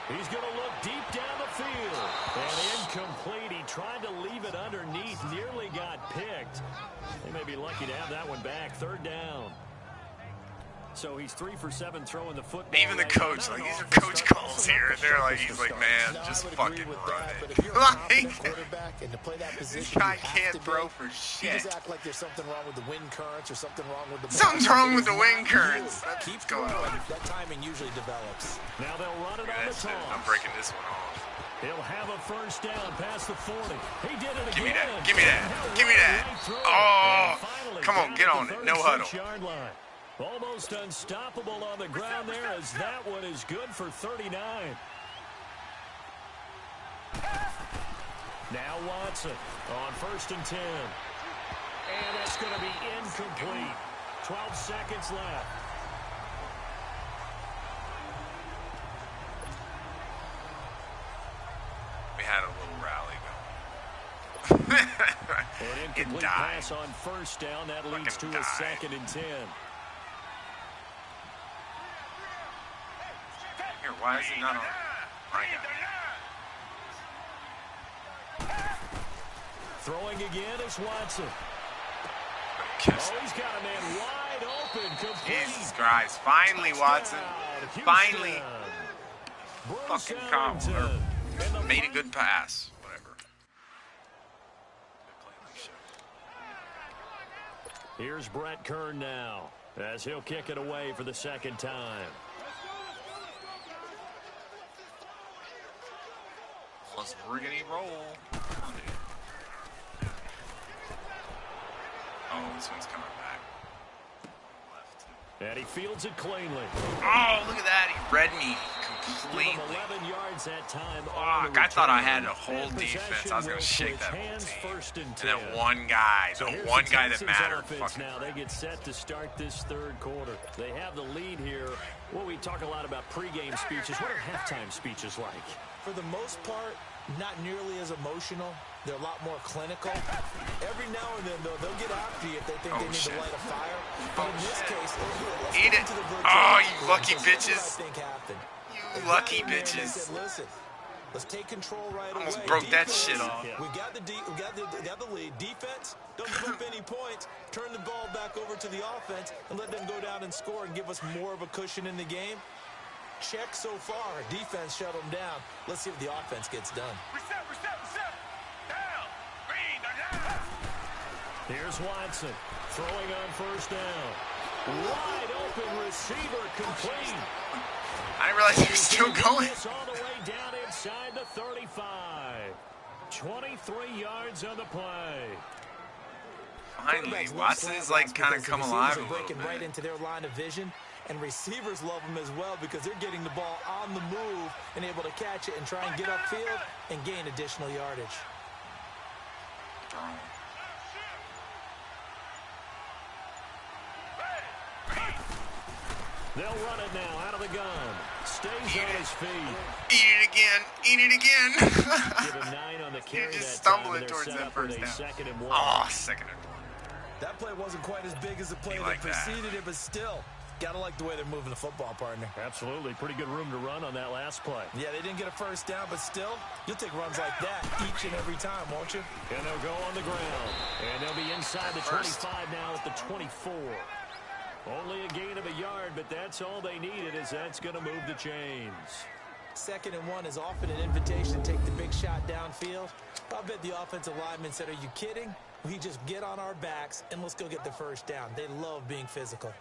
He's going to look deep down the field. And incomplete. He tried to leave it underneath. Nearly got picked. They may be lucky to have that one back. 3rd down. So he's 3 for 7 throwing the football. Even the coach, like, these are coach calls here. They're like, he's like, man, just fucking run it. Like, this guy can't throw for shit. You just act like there's something wrong with the wind currents or something wrong with the... Something's wrong with the wind currents. That's what's going on. That timing usually develops. Now they'll run it on the toss. I'm breaking this one off. He'll have a first down past the 40. He did it again. Give me that. Give me that. Give me that. Oh, come on, get on it. No huddle. Almost unstoppable on the ground there as that one is good for 39. Now Watson on 1st and 10. And that's going to be incomplete. 12 seconds left. We had a little rally going. An incomplete pass on 1st down. That leads to a 2nd and 10. Why is he not on? Throwing again is Watson. He's got a man wide open. Jesus Christ. Finally, Watson. Finally. Fucking made a good pass. Whatever. Here's Brett Kern now as he'll kick it away for the 2nd time. We're gonna roll. Oh, this one's coming back. And he fields it cleanly. Oh, look at that. He read me completely. 11 yards that time. Fuck, I thought I had a whole defense. I was going to shake that whole team. And then one guy, the one guy that mattered. Now they get set to start this 3rd quarter. They have the lead here. Well, we talk a lot about pregame speeches. What are halftime speeches like? For the most part, not nearly as emotional. They're a lot more clinical. Every now and then, though, they'll get after you if they think they need to light a fire. But in this case, eat it. Oh, you lucky bitches. You lucky bitches. Said, listen, let's take control right away. Almost broke that shit off. We got the lead. Defense, don't give up any points. Turn the ball back over to the offense and let them go down and score and give us more of a cushion in the game. Check so far. Defense shut them down. Let's see if the offense gets done. Reset. Down. Green. Here's Watson throwing on 1st down. Wide open receiver complete. I didn't realize he was still going. All the way down inside the 35. 23 yards on the play. Finally, Watson's like kind of come alive a little breaking right into their line of vision. And receivers love them as well because they're getting the ball on the move and able to catch it and try and get upfield and gain additional yardage. They'll run it now out of the gun. Stays on his feet. Eat it again. Give him 9 on the carry. You're just stumbling towards that first down. 2nd and 1. Oh, 2nd and 1. That play wasn't quite as big as the play that preceded it, but still. Gotta like the way they're moving the football, partner. Absolutely. Pretty good room to run on that last play. Yeah, they didn't get a first down, but still, you'll take runs like that each and every time, won't you? And they'll go on the ground. And they'll be inside the 25 now at the 24. Only a gain of a yard, but that's all they needed, as that's going to move the chains. 2nd and 1 is often an invitation to take the big shot downfield. I bet the offensive lineman said, are you kidding? We just get on our backs and let's go get the first down. They love being physical.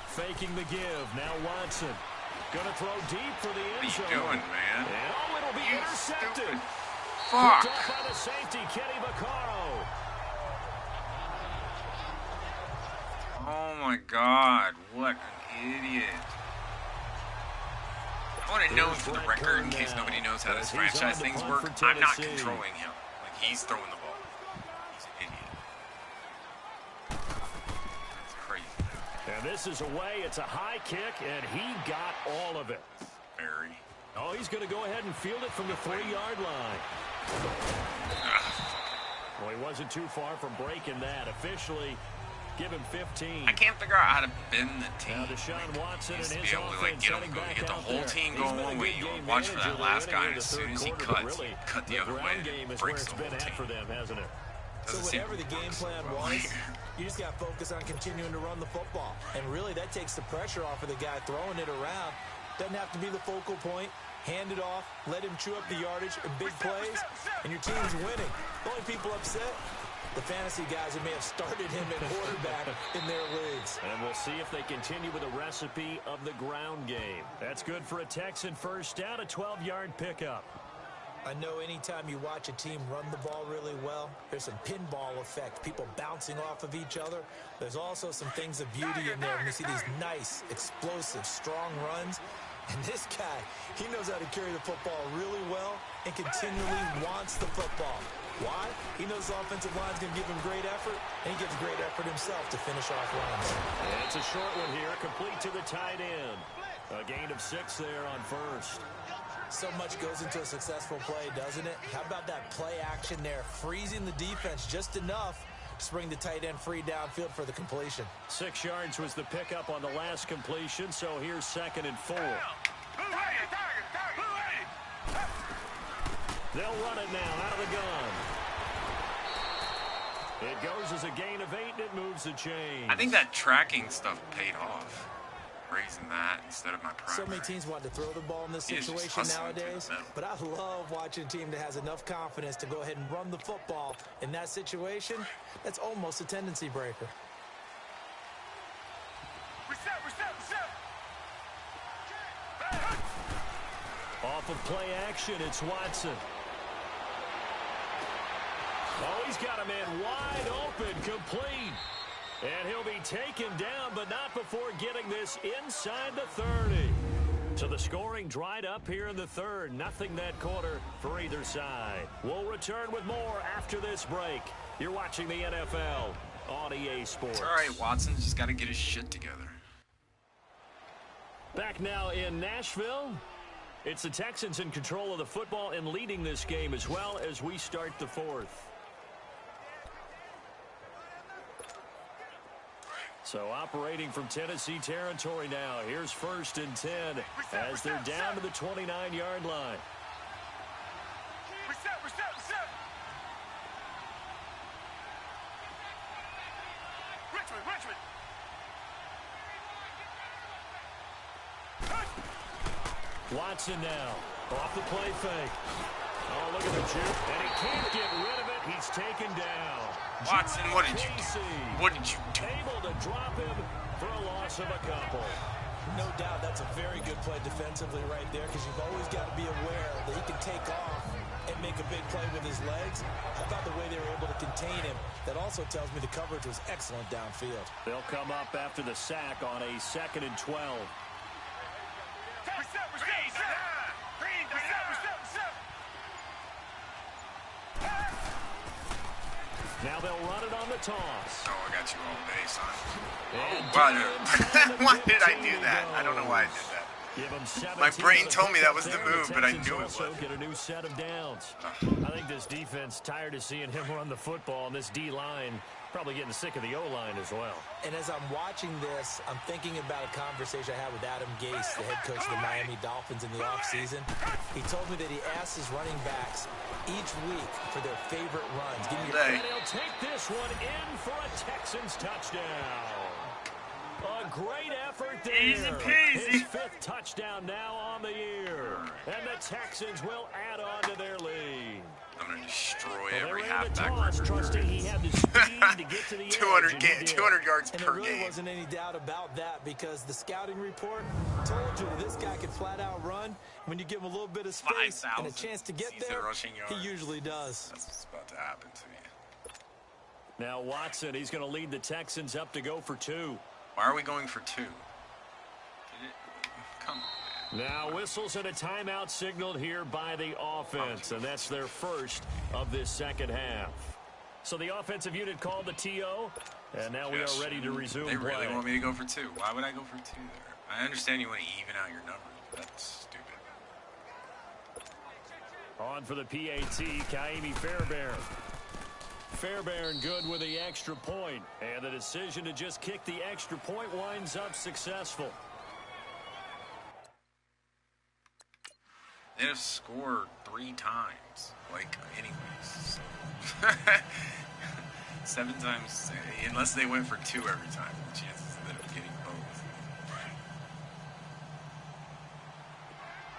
Faking the give. Now Watson. Going to throw deep for the end zone. What are you doing, man? And, oh, it'll be intercepted. Fuck. Picked off by the safety, Kenny Vaccaro. Oh, my God. What an idiot. I want to know for the record, in case nobody knows how this franchise things work, I'm not controlling him. Like, he's throwing the ball. He's an idiot. That's crazy. And this is away. It's a high kick, and he got all of it. Very. Oh, he's going to go ahead and field it from the 3-yard line. Well, he wasn't too far from breaking that. Officially, give him 15. I can't figure out how to bend the team. Now Deshaun Watson and his be able to offense get setting back get the out whole there. team He's going been a one good way. You game watch for manager that last there guy, in and the as soon third as he quarter, cuts, really, he cut the other way, ground and game it is where breaks it's the been whole at for team. them, hasn't it? So whatever the game plan was, you just got to focus on continuing to run the football. And really, that takes the pressure off of the guy throwing it around. Doesn't have to be the focal point. Hand it off, let him chew up the yardage in big plays, and your team's winning. The only people upset, the fantasy guys who may have started him at quarterback in their leagues. And we'll see if they continue with the recipe of the ground game. That's good for a Texan first down, a 12-yard pickup. I know anytime you watch a team run the ball really well, there's some pinball effect, people bouncing off of each other. There's also some things of beauty in there when you see these nice, explosive, strong runs. And this guy, he knows how to carry the football really well and continually wants the football. Why? He knows the offensive line's going to give him great effort, and he gives great effort himself to finish off runs. And it's a short one here, complete to the tight end. A gain of 6 there on first. So much goes into a successful play, doesn't it? How about that play action there, freezing the defense just enough to bring the tight end free downfield for the completion. 6 yards was the pickup on the last completion, so here's 2nd and 4. They'll run it now out of the gun. It goes as a gain of 8, and it moves the chain. I think that tracking stuff paid off. Raising that instead of my primary. So many teams want to throw the ball in this situation nowadays, but I love watching a team that has enough confidence to go ahead and run the football. In that situation, that's almost a tendency breaker. Off of play action, it's Watson. Oh, he's got a man wide open, complete. And he'll be taken down, but not before getting this inside the 30. So the scoring dried up here in the third. Nothing that quarter for either side. We'll return with more after this break. You're watching the NFL on EA Sports. All right, Watson's just got to get his shit together. Back now in Nashville. It's the Texans in control of the football and leading this game as well as we start the fourth. So operating from Tennessee territory now. Here's 1st and 10 as they're down to the 29-yard line. Richmond. Watson now off the play fake. Oh, look at the juke. And he can't get rid of it. He's taken down. Watson, what did you do? What did you do? Able to drop him for a loss of a couple. No doubt that's a very good play defensively right there, because you've always got to be aware that he can take off and make a big play with his legs. I thought the way they were able to contain him, that also tells me the coverage was excellent downfield. They'll come up after the sack on a 2nd and 12. Now they'll run it on the toss. Oh, I got you all day, son. Why did I do that? I don't know why I did that. My brain told me that was the move, but I knew it wasn't. Get a new set of downs. I think this defense tired of seeing him run the football, and this D-line probably getting sick of the O-line as well. And as I'm watching this, I'm thinking about a conversation I had with Adam Gase, the head coach of the Miami Dolphins in the offseason. He told me that he asked his running backs each week for their favorite runs. Give me your and he'll take this one in for a Texans touchdown. A great effort there. Easy peasy. His 5th touchdown now on the year. And the Texans will add on to their lead. I'm going to destroy every halfback record. Trusting he had the speed to get to the 200 yards and per there really game. wasn't any doubt about that because the scouting report told you this guy could flat out run. When you give him a little bit of space and a chance to get there, he usually does. That's what's about to happen to you. Now Watson, he's going to lead the Texans up to go for 2. Why are we going for 2? Come on. Now whistles and a timeout signaled here by the offense, and that's their first of this second half. So the offensive unit called the TO, and now we are ready to resume They play. really want me to go for 2. Why would I go for 2 there? I understand you want to even out your numbers, but that's stupid. On for the PAT, Kaimi Fairbairn. Fairbairn good with the extra point, and the decision to just kick the extra point winds up successful. They have scored 3 times, like, anyways. So. 7 times, unless they went for 2 every time, the chances of them getting both.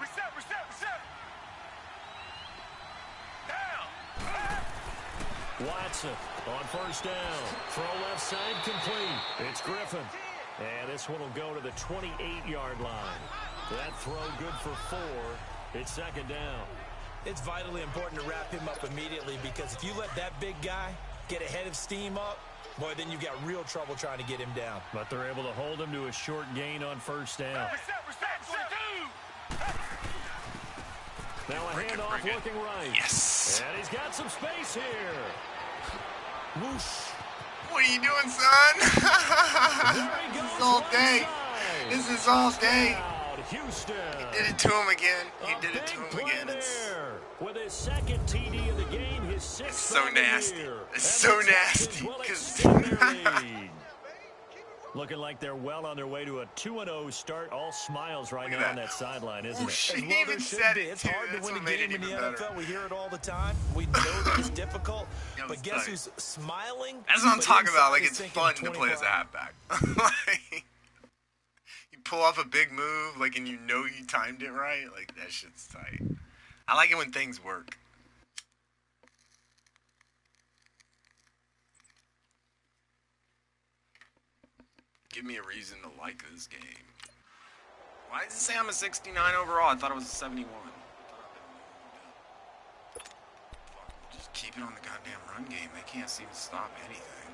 Reset. Down. Watson on first down. Throw left side complete. It's Griffin. And this one will go to the 28-yard line. That throw good for 4. It's second down. It's vitally important to wrap him up immediately because if you let that big guy get a head of steam up, boy, then you've got real trouble trying to get him down. But they're able to hold him to a short gain on first down. Now a handoff looking right. Yes. And he's got some space here. Whoosh. What are you doing, son? This is all day. This is all day. Houston. He did it to him again. He did it to him again. With his second TD of the game, his 6th. It's so nasty. It's so nasty. Looking like they're well on their way to a 2-0 start. All smiles right now on that sideline, isn't it? He even said it, It's too. hard to That's win a what made game it in the even NFL. better. We hear it all the time. We know that it's difficult. But guess who's smiling? That's what I'm talking about. Like, Inside it's is fun thinking to play as a halfback. Like, you pull off a big move, like, and you know you timed it right. Like, that shit's tight. I like it when things work. Give me a reason to like this game. Why does it say I'm a 69 overall? I thought it was a 71. Just keep it on the goddamn run game. They can't seem to stop anything.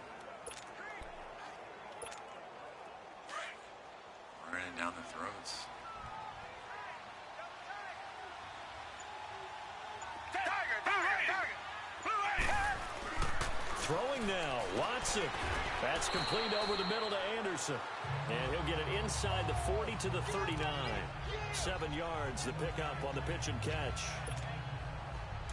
Running down the throats. Throwing now, Watson. That's complete over the middle to Anderson. And he'll get it inside the 40 to the 39. 7 yards, the pickup on the pitch and catch.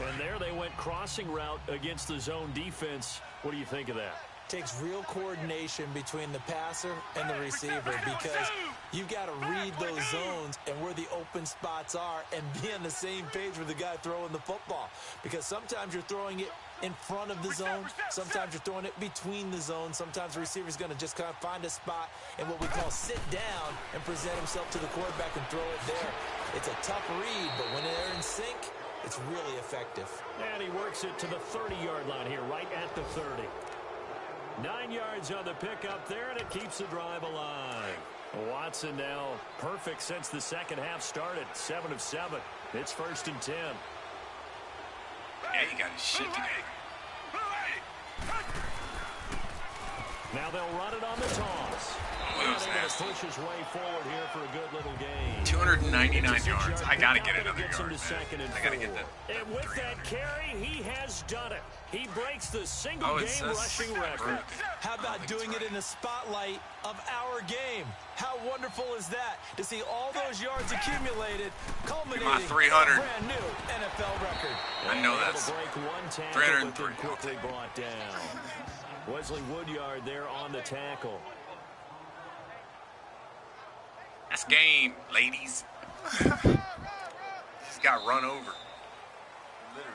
And there they went crossing route against the zone defense. What do you think of that? Takes real coordination between the passer and the receiver because you've got to read those zones and where the open spots are and be on the same page with the guy throwing the football. Because sometimes you're throwing it in front of the zone. Sometimes you're throwing it between the zones. Sometimes the receiver's going to just kind of find a spot and what we call sit down and present himself to the quarterback and throw it there. It's a tough read, but when they're in sync, it's really effective. And he works it to the 30-yard line here, right at the 30. 9 yards on the pickup there, and it keeps the drive alive. Watson now perfect since the second half started. 7 of 7. It's 1st and 10. Yeah, he got his shit together. Now they'll run it on the toss. That was nasty. Push his way forward here for a good little gain. 299 yards. I gotta get another yard, man. I gotta get that. And with that carry, he has done it. He breaks the single-game rushing record. How about doing it in the spotlight of our game? How wonderful is that to see all those yards accumulated, culminating my 300. in a brand new NFL record. I know that's 303. Quickly brought down. Wesley Woodyard there on the tackle. That's game, ladies. Just got run over.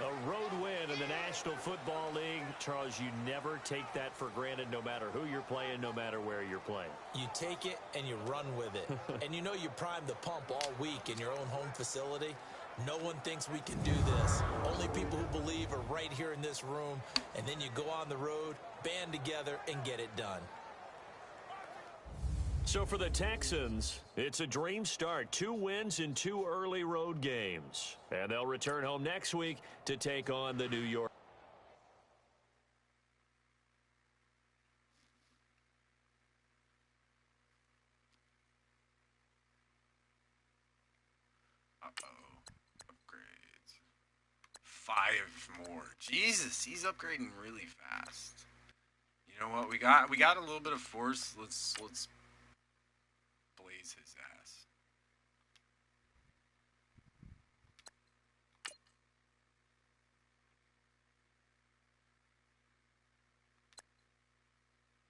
A road win in the National Football League. Charles, you never take that for granted no matter who you're playing, no matter where you're playing. You take it and you run with it. And you know you primed the pump all week in your own home facility. No one thinks we can do this. Only people who believe are right here in this room. And then you go on the road, band together, and get it done. So for the Texans, it's a dream start. 2 wins in 2 early road games. And they'll return home next week to take on the New York. Upgrades. 5 more. Jesus, he's upgrading really fast. You know what? We got a little bit of force. Let's blaze his ass.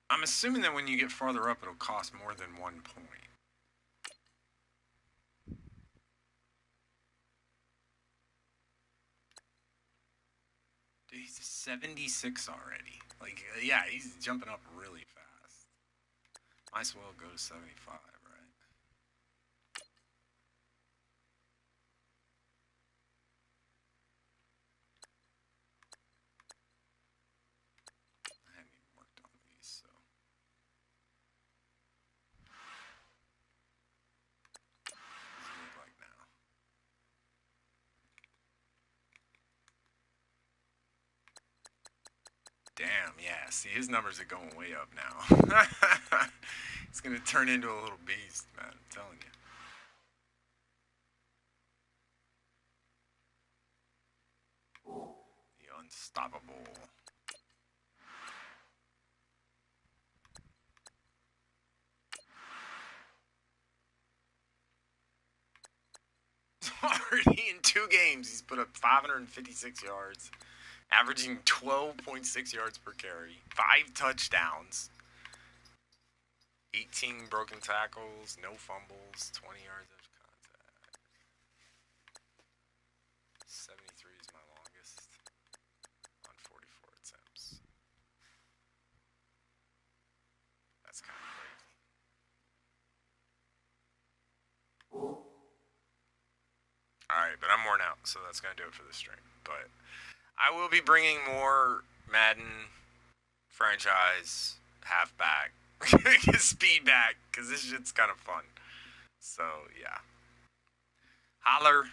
I'm assuming that when you get farther up, it'll cost more than 1 point. Dude, he's a 76 already. Like, yeah, he's jumping up really fast. Might as well go to 75, right? I haven't even worked on these, so. What does he look like now? Damn, yeah. See, his numbers are going way up now. It's going to turn into a little beast, man. I'm telling you. The unstoppable. Already in 2 games, he's put up 556 yards, averaging 12.6 yards per carry, 5 touchdowns, 18 broken tackles, no fumbles, 20 yards after contact. 73 is my longest on 44 attempts. That's kind of crazy. Alright, but I'm worn out, so that's going to do it for this stream. But I will be bringing more Madden franchise halfback speed back, because this shit's kind of fun. So, yeah. Holler.